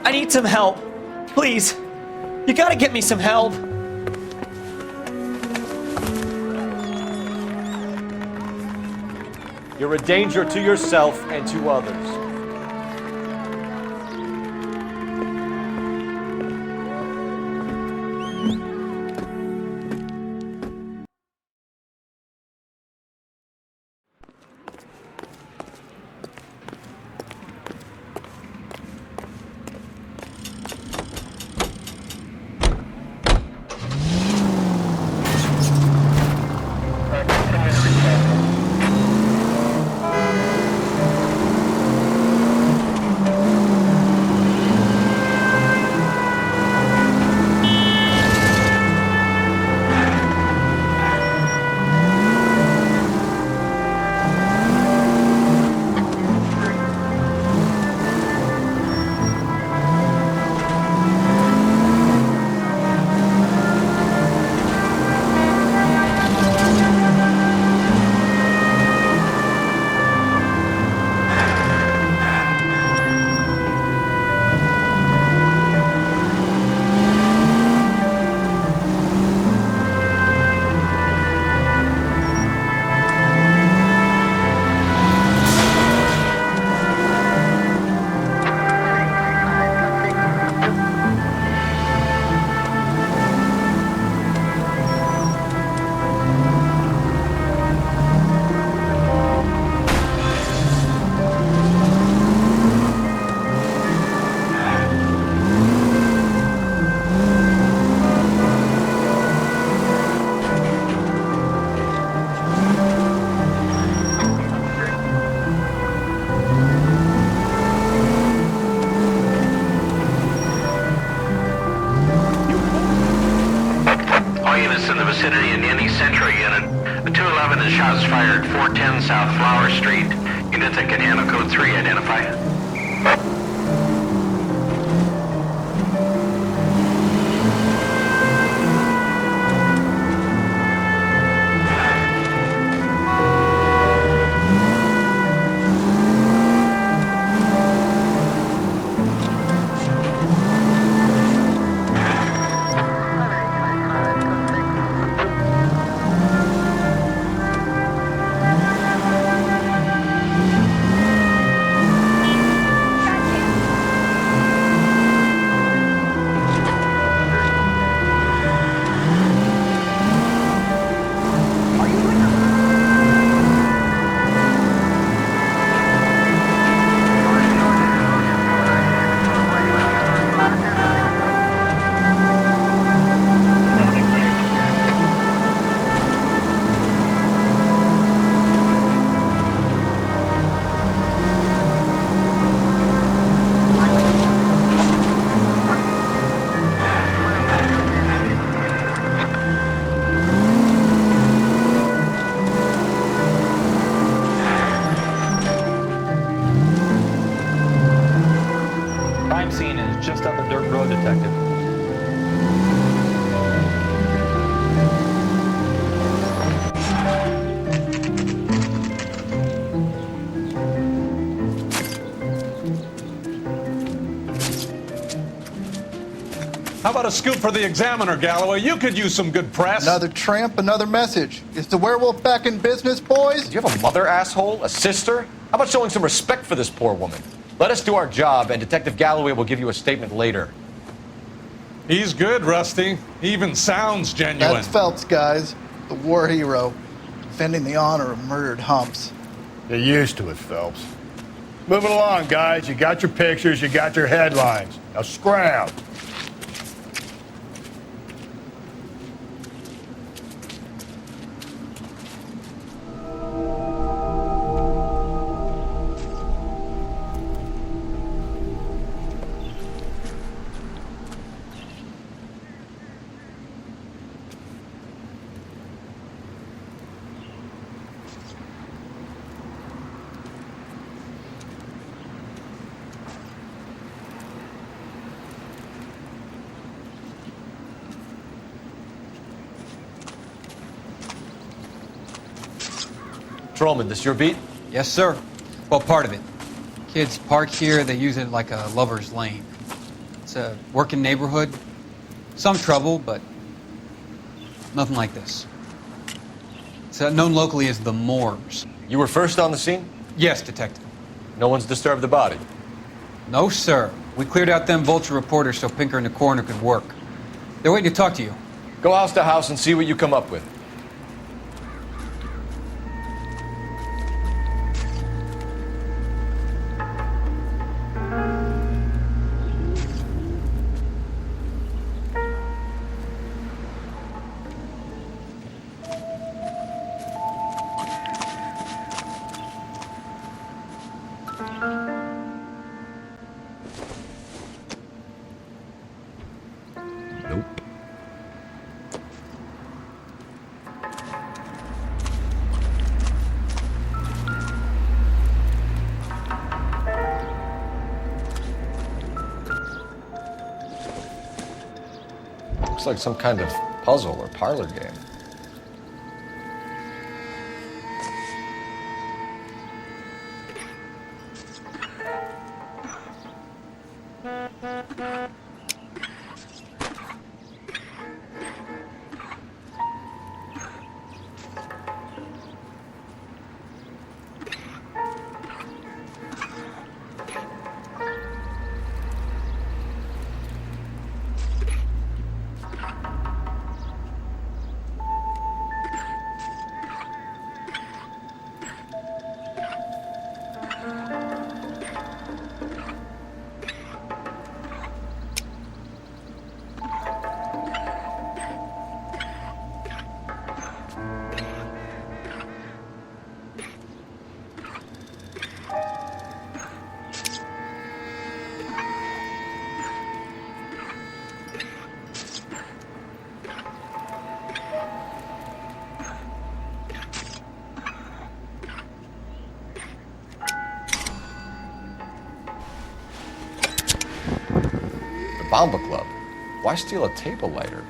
S10: I need some help. Please. You gotta get me some help.
S1: You're a danger to yourself and to others.
S3: South Flower Street. Units that can handle code 3, identify.
S5: Crime scene is just up a dirt road, Detective.
S7: How about a scoop for the Examiner, Galloway? You could use some good press.
S12: Another tramp, another message. Is the werewolf back in business, boys?
S1: Do you have a mother, asshole? A sister? How about showing some respect for this poor woman? Let us do our job, and Detective Galloway will give you a statement later.
S7: He's good, Rusty. He even sounds genuine.
S12: That's Phelps, guys. The war hero. Defending the honor of murdered humps.
S4: Get used to it, Phelps. Moving along, guys. You got your pictures, you got your headlines. Now scram.
S1: Trollman, this your beat?
S11: Yes, sir. Well, part of it. Kids park here, they use it like a lover's lane. It's a working neighborhood. Some trouble, but nothing like this. It's known locally as the Moors.
S1: You were first on the scene?
S11: Yes, Detective.
S1: No one's disturbed the body?
S11: No, sir. We cleared out them vulture reporters so Pinker and the coroner could work. They're waiting to talk to you.
S1: Go house to house and see what you come up with. Looks like some kind of puzzle or parlor game. The Bomba Club. Why steal a table lighter?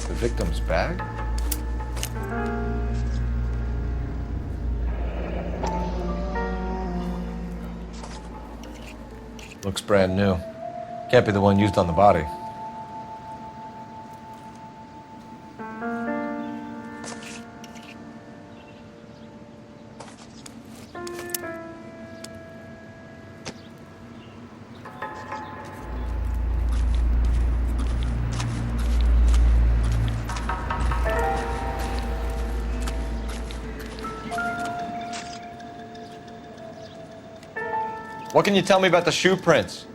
S1: The victim's bag? Looks brand new. Can't be the one used on the body. What can you tell me about the shoe prints?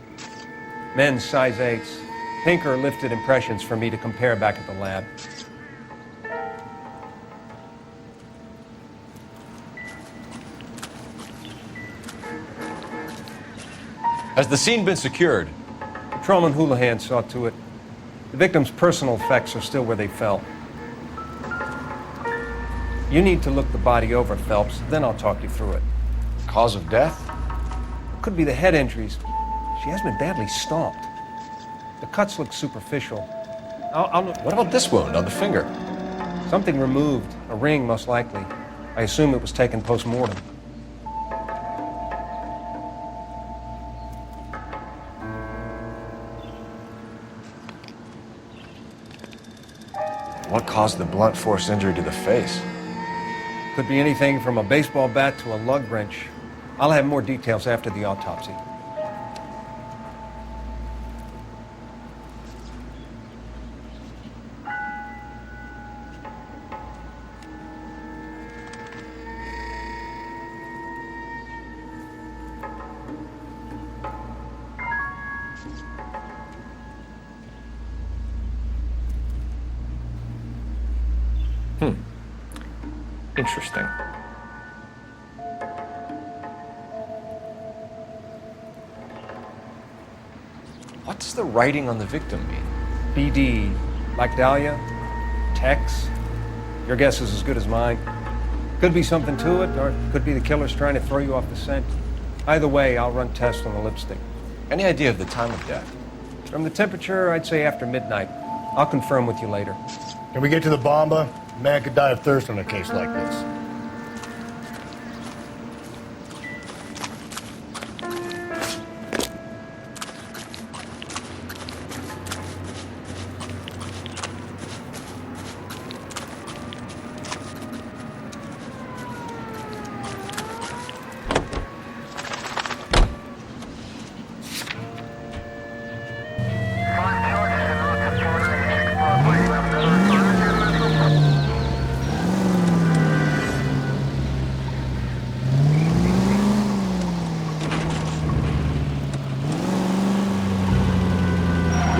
S9: Men's size 8s. Pinker lifted impressions for me to compare back at the lab.
S1: Has the scene been secured?
S9: Patrolman Houlihan saw to it. The victim's personal effects are still where they fell. You need to look the body over, Phelps, then I'll talk you through it.
S1: Cause of death?
S9: Could be the head injuries. She has been badly stomped. The cuts look superficial.
S1: What about this wound on the finger?
S9: Something removed. A ring, most likely. I assume it was taken post-mortem.
S1: What caused the blunt force injury to the face?
S9: Could be anything from a baseball bat to a lug wrench. I'll have more details after the autopsy.
S1: Interesting. What does the writing on the victim mean?
S9: BD, like Dahlia, Tex. Your guess is as good as mine. Could be something to it, or could be the killer's trying to throw you off the scent. Either way, I'll run tests on the lipstick.
S1: Any idea of the time of death?
S9: From the temperature, I'd say after midnight. I'll confirm with you later.
S4: Can we get to the Bomba? A man could die of thirst on a case like this.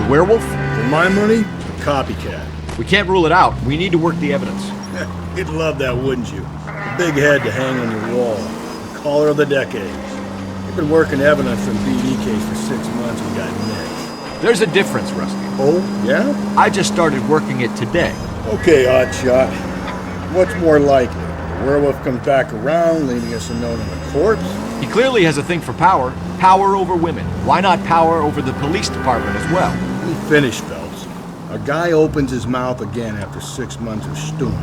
S1: Werewolf?
S4: For my money, a copycat.
S1: We can't rule it out. We need to work the evidence.
S4: You'd love that, wouldn't you? A big head to hang on your wall. The caller of the decade. You've been working evidence for the BD case for 6 months and got next.
S1: There's a difference, Rusty.
S4: Oh, yeah?
S1: I just started working it today.
S4: Okay, Oddshot. What's more likely? The werewolf comes back around, leaving us a note on the corpse?
S1: He clearly has a thing for power. Power over women. Why not power over the police department as well?
S4: Let me finish, Phelps. A guy opens his mouth again after 6 months of stewing.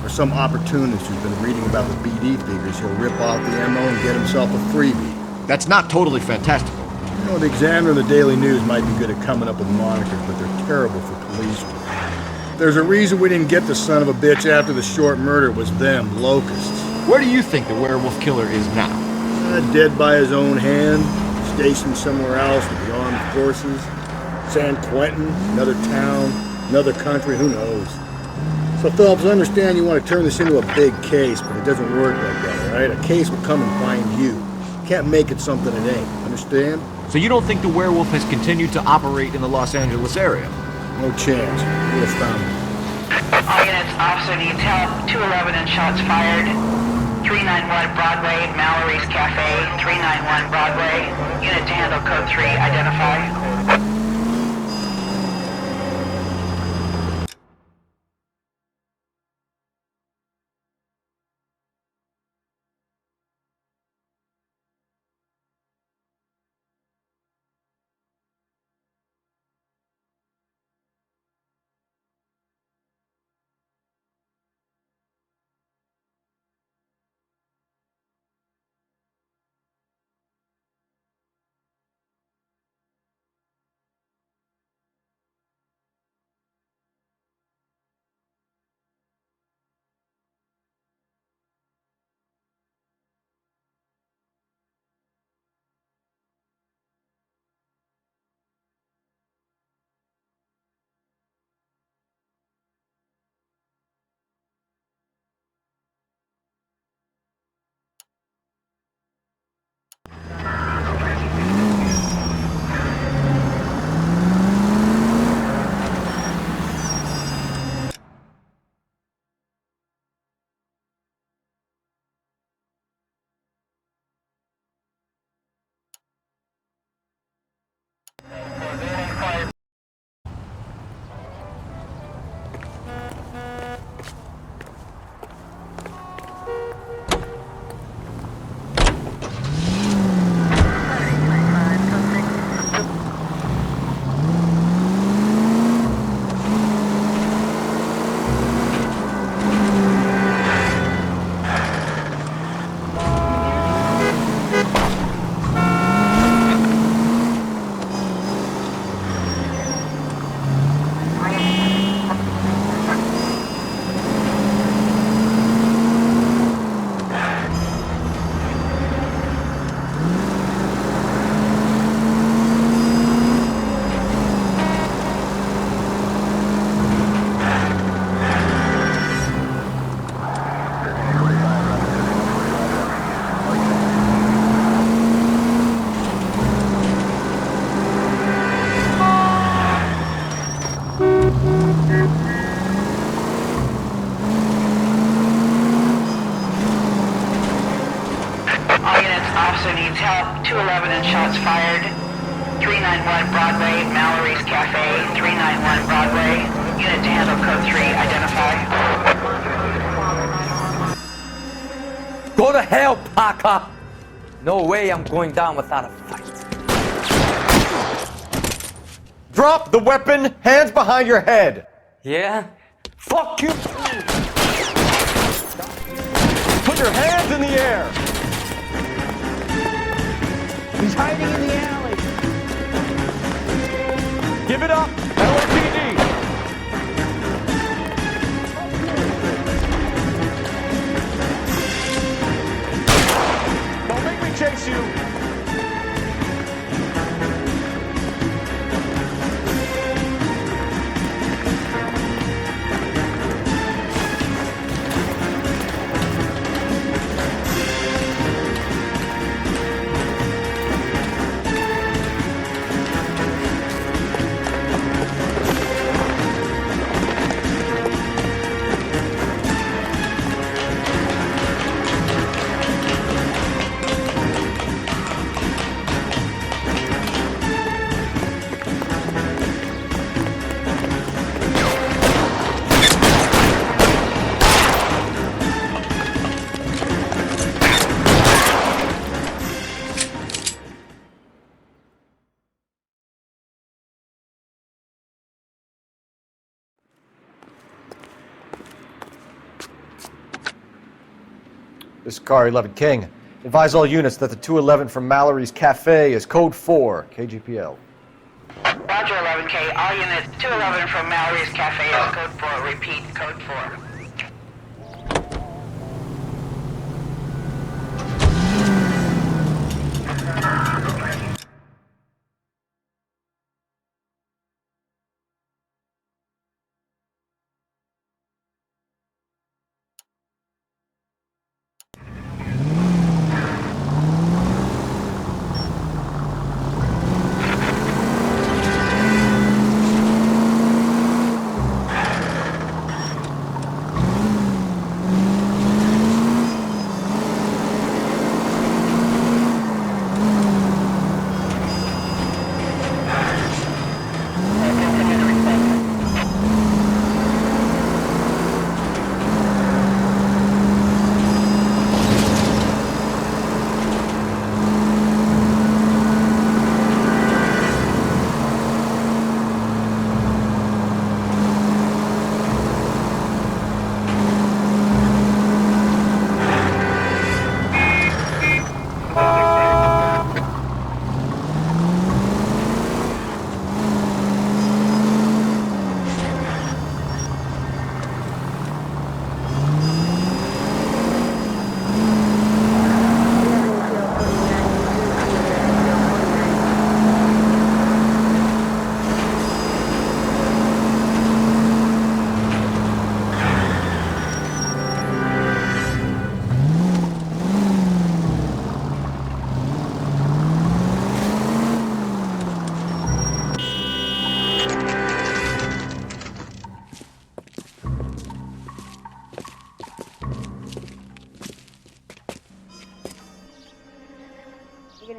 S4: Or some opportunist who's been reading about the BD figures, he'll rip off the MO and get himself a freebie.
S1: That's not totally fantastical.
S4: You know, the Examiner and the Daily News might be good at coming up with monikers, but they're terrible for police work. There's a reason we didn't get the son of a bitch after the short murder was them, locusts.
S1: Where do you think the werewolf killer is now?
S4: Dead by his own hand, stationed somewhere else with the armed forces. San Quentin, another town, another country, who knows? So Phelps, I understand you want to turn this into a big case, but it doesn't work like that, all right? A case will come and find you. Can't make it something it ain't, understand?
S1: So you don't think the werewolf has continued to operate in the Los Angeles area?
S4: No chance. Would have found him.
S8: All units, officer needs help. 211 and shots fired. 391 Broadway, Mallory's Cafe. 391 Broadway. Unit to handle code 3, identify. Officer needs help. 211 and shots fired. 391 Broadway, Mallory's Cafe. 391 Broadway. Unit to handle code 3, identify.
S2: Go to hell, Parker! No way I'm going down without a fight.
S1: Drop the weapon, hands behind your head.
S2: Yeah? Fuck you!
S1: Put your hands in the air.
S6: He's hiding in the alley.
S1: Give it up, LAPD. Don't make me chase you.
S19: This is Car 11 King. Advise all units that the 211 from Mallory's Cafe is code 4, KGPL.
S8: Roger, 11K. All units, 211 from Mallory's Cafe is code 4. Repeat, code 4.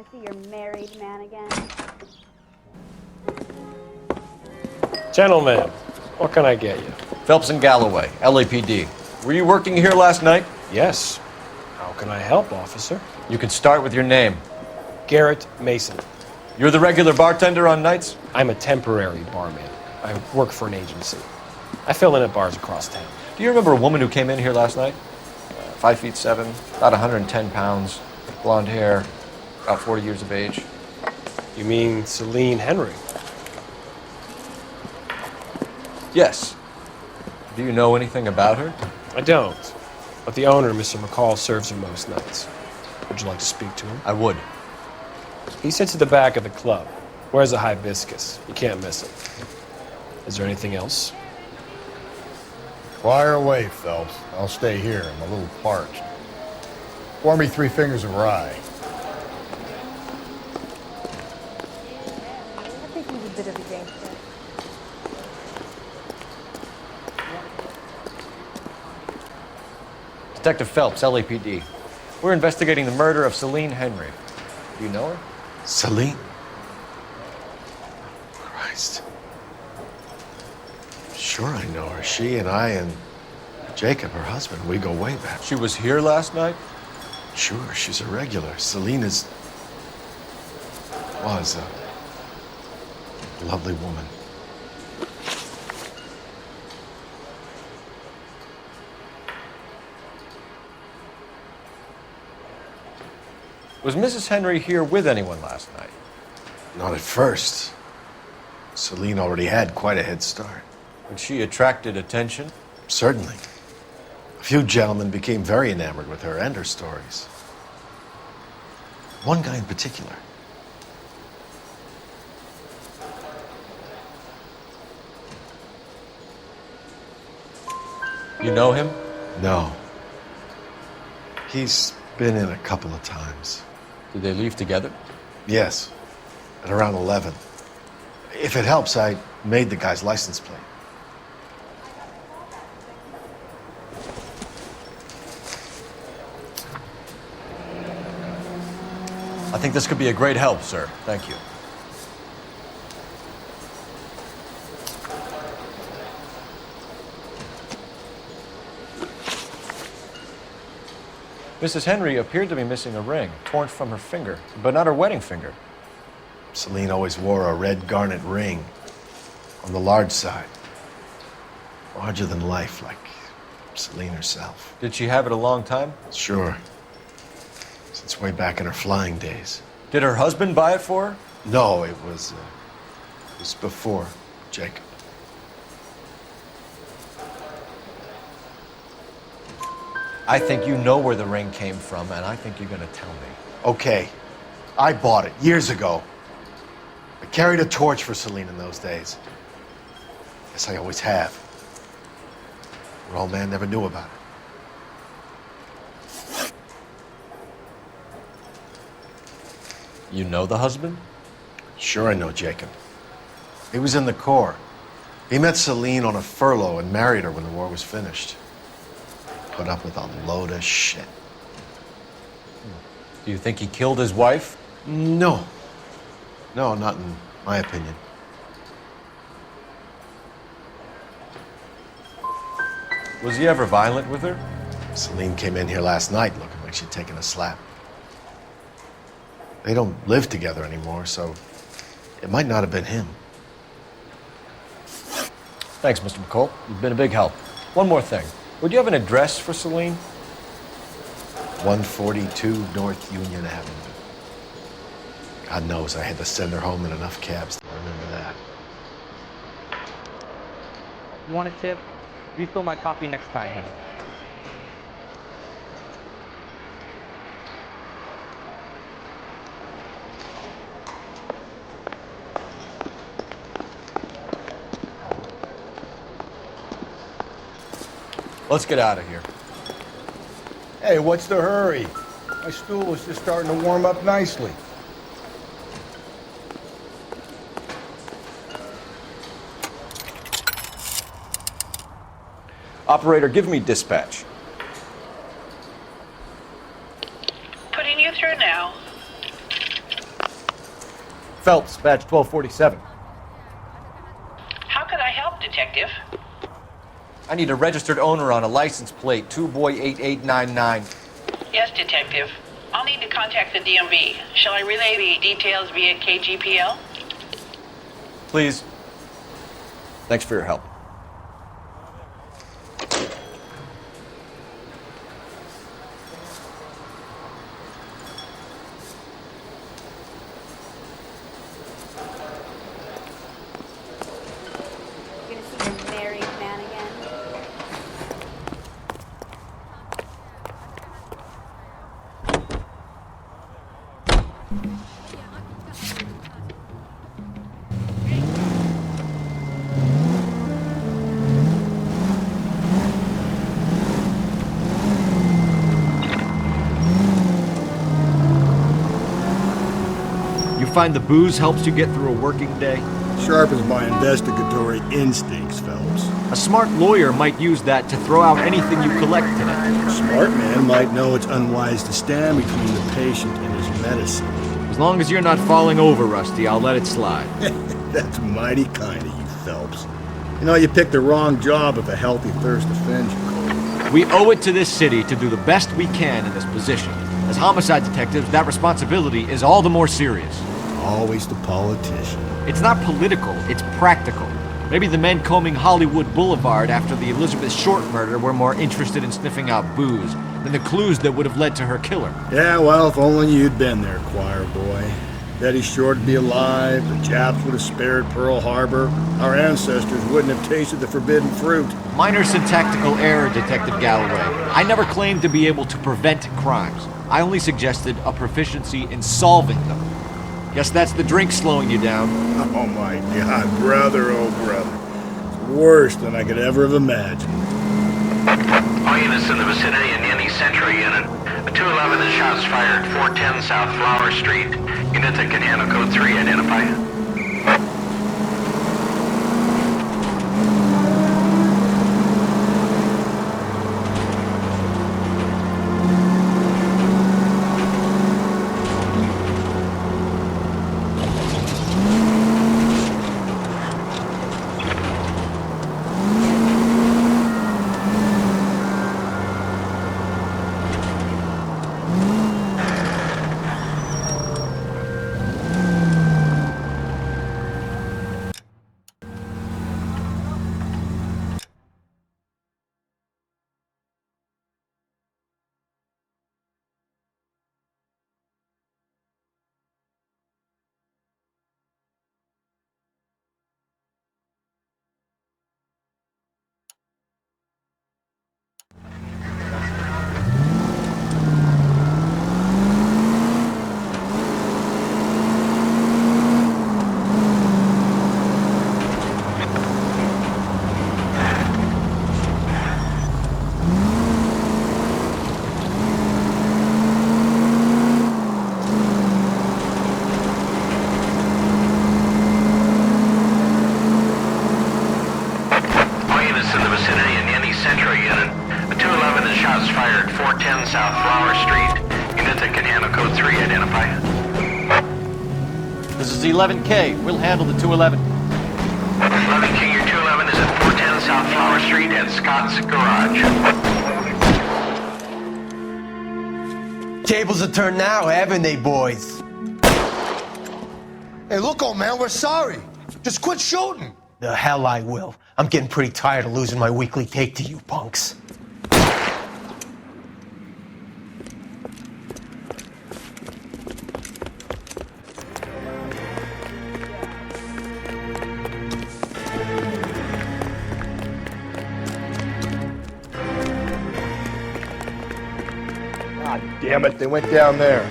S13: gonna see your married man again?
S14: Gentlemen, what can I get you?
S1: Phelps and Galloway, LAPD. Were you working here last night?
S14: Yes. How can I help, officer?
S1: You can start with your name.
S14: Garrett Mason.
S1: You're the regular bartender on nights?
S14: I'm a temporary barman. I work for an agency. I fill in at bars across town.
S1: Do you remember a woman who came in here last night? 5'7", about 110 pounds, blonde hair, about 40 years of age.
S14: You mean Celine Henry?
S1: Yes. Do you know anything about her?
S14: I don't. But the owner, Mr. McCall, serves her most nights. Would you like to speak to him?
S1: I would.
S14: He sits at the back of the club. Wears a hibiscus. You can't miss him. Is there anything else?
S4: Fire away, Phelps. I'll stay here. I'm a little parched. Pour me 3 fingers of rye.
S13: I think he's a bit of a gangster.
S1: Detective Phelps, LAPD. We're investigating the murder of Celine Henry. Do you know her?
S15: Celine? Christ. Sure I know her. She and I and Jacob, her husband, we go way back.
S1: She was here last night?
S15: Sure, she's a regular. Celine was a lovely woman.
S1: Was Mrs. Henry here with anyone last night?
S15: Not at first. Celine already had quite a head start.
S1: And she attracted attention?
S15: Certainly. A few gentlemen became very enamored with her and her stories. One guy in particular.
S1: You know him?
S15: No. He's been in a couple of times.
S1: Did they leave together?
S15: Yes, at around 11. If it helps, I made the guy's license plate.
S1: I think this could be a great help, sir. Thank you. Mrs. Henry appeared to be missing a ring, torn from her finger, but not her wedding finger.
S15: Celine always wore a red garnet ring on the large side. Larger than life, like Celine herself.
S1: Did she have it a long time?
S15: Sure. Since way back in her flying days.
S1: Did her husband buy it for her?
S15: No, it was before Jacob.
S1: I think you know where the ring came from, and I think you're going to tell me.
S15: Okay, I bought it years ago. I carried a torch for Celine in those days. Guess I always have. Her old man never knew about it.
S1: You know the husband?
S15: Sure I know Jacob. He was in the Corps. He met Celine on a furlough and married her when the war was finished. Put up with a load of shit.
S1: Do you think he killed his wife?
S15: No. No, not in my opinion.
S1: Was he ever violent with her?
S15: Celine came in here last night looking like she'd taken a slap. They don't live together anymore, so it might not have been him.
S1: Thanks, Mr. McCall. You've been a big help. One more thing. Would you have an address for Celine?
S15: 142 North Union Avenue. God knows I had to send her home in enough cabs to remember that.
S6: You want a tip? Refill my coffee next time, honey.
S1: Let's get out of here.
S4: Hey, what's the hurry? My stool was just starting to warm up nicely.
S1: Operator, give me dispatch.
S8: Putting you through now.
S19: Phelps, badge 1247.
S8: How could I help, Detective?
S1: I need a registered owner on a license plate, 2boy8899.
S8: Yes, Detective. I'll need to contact the DMV. Shall I relay the details via KGPL?
S1: Please. Thanks for your help.
S13: You're gonna see your married man again.
S1: You find the booze helps you get through a working day?
S4: Sharpens my investigatory instincts, Phelps.
S1: A smart lawyer might use that to throw out anything you collect today.
S4: A smart man might know it's unwise to stand between the patient and his medicine.
S1: As long as you're not falling over, Rusty, I'll let it slide.
S4: That's mighty kind of you, Phelps. You know, you picked the wrong job if a healthy thirst offends you, Cole.
S1: We owe it to this city to do the best we can in this position. As homicide detectives, that responsibility is all the more serious.
S4: Always the politician.
S1: It's not political, it's practical. Maybe the men combing Hollywood Boulevard after the Elizabeth Short murder were more interested in sniffing out booze than the clues that would have led to her killer.
S4: Yeah, well, if only you'd been there, choir boy. Betty Short would be alive, the Japs would have spared Pearl Harbor, our ancestors wouldn't have tasted the forbidden fruit.
S1: Minor syntactical error, Detective Galloway. I never claimed to be able to prevent crimes. I only suggested a proficiency in solving them. Guess that's the drink slowing you down.
S4: Oh my God, brother, oh brother. It's worse than I could ever have imagined.
S3: All units in the vicinity in any Central unit. A 211 and shots fired, 410 South Flower Street. Unit that can handle code 3, identify. South Flower Street. Unit that can handle code 3, identify.
S1: This is 11K. We'll handle the 211.
S3: 11K, your 211 is at 410 South Flower Street at Scott's Garage.
S16: Tables are turned now, haven't they, boys?
S15: Hey, look, old man, we're sorry. Just quit shooting.
S16: The hell I will. I'm getting pretty tired of losing my weekly take to you punks.
S4: God damn it, they went down there.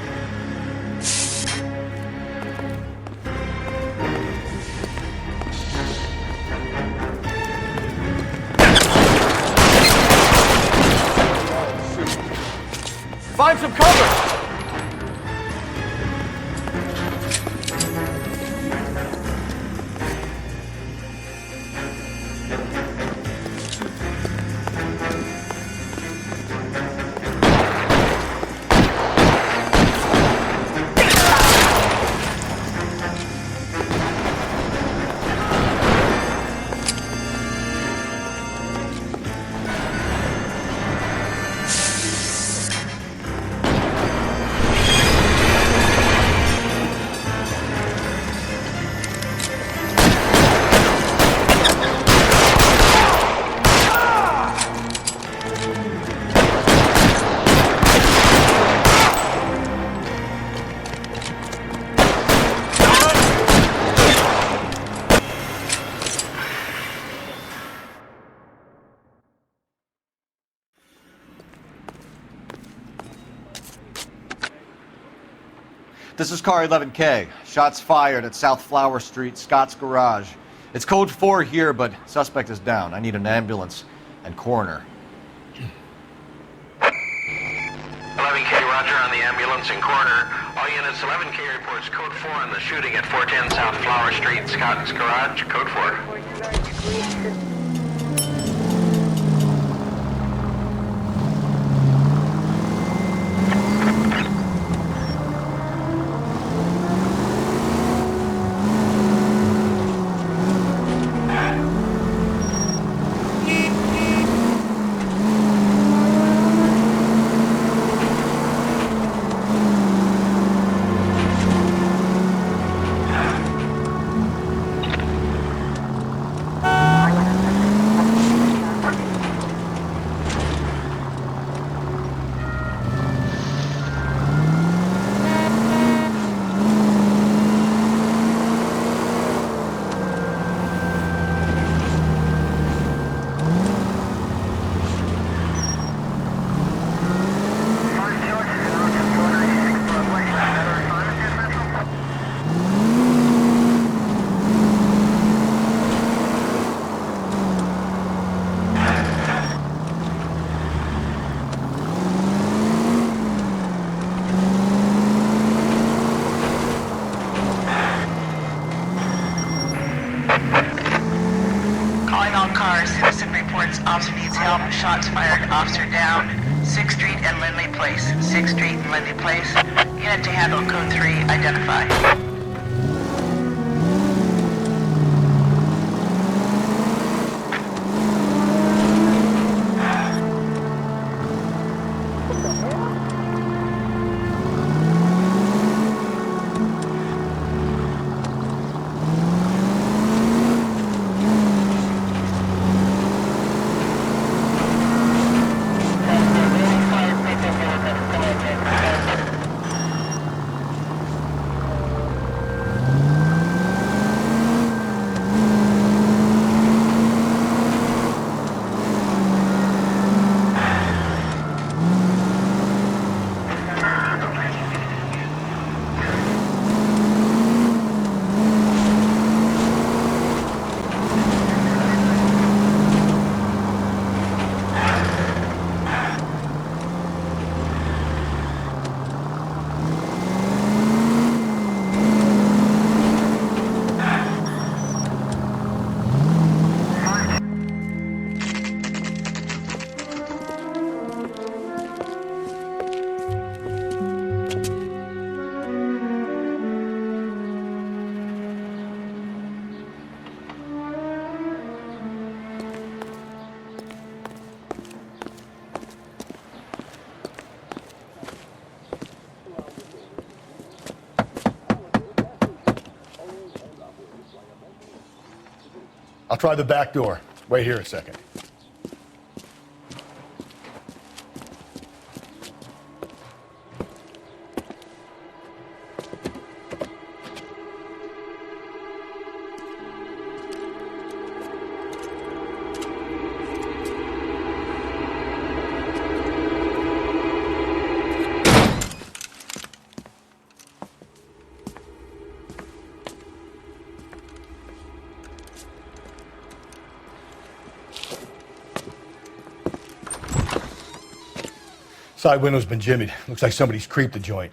S19: Find some cover! this is car 11K. Shots fired at South Flower Street, Scott's Garage. It's code 4 here, but suspect is down. I need an ambulance and coroner.
S3: 11K, roger on the ambulance and coroner. All units, 11K reports code 4 on the shooting at 410 South Flower Street, Scott's Garage, code 4.
S8: Officer needs help. Shots fired. Officer down. 6th Street and Lindley Place. 6th Street and Lindley Place. Unit to handle code 3. Identify.
S4: I'll try the back door. Wait here a second. Side window's been jimmied. Looks like somebody's creeped the joint.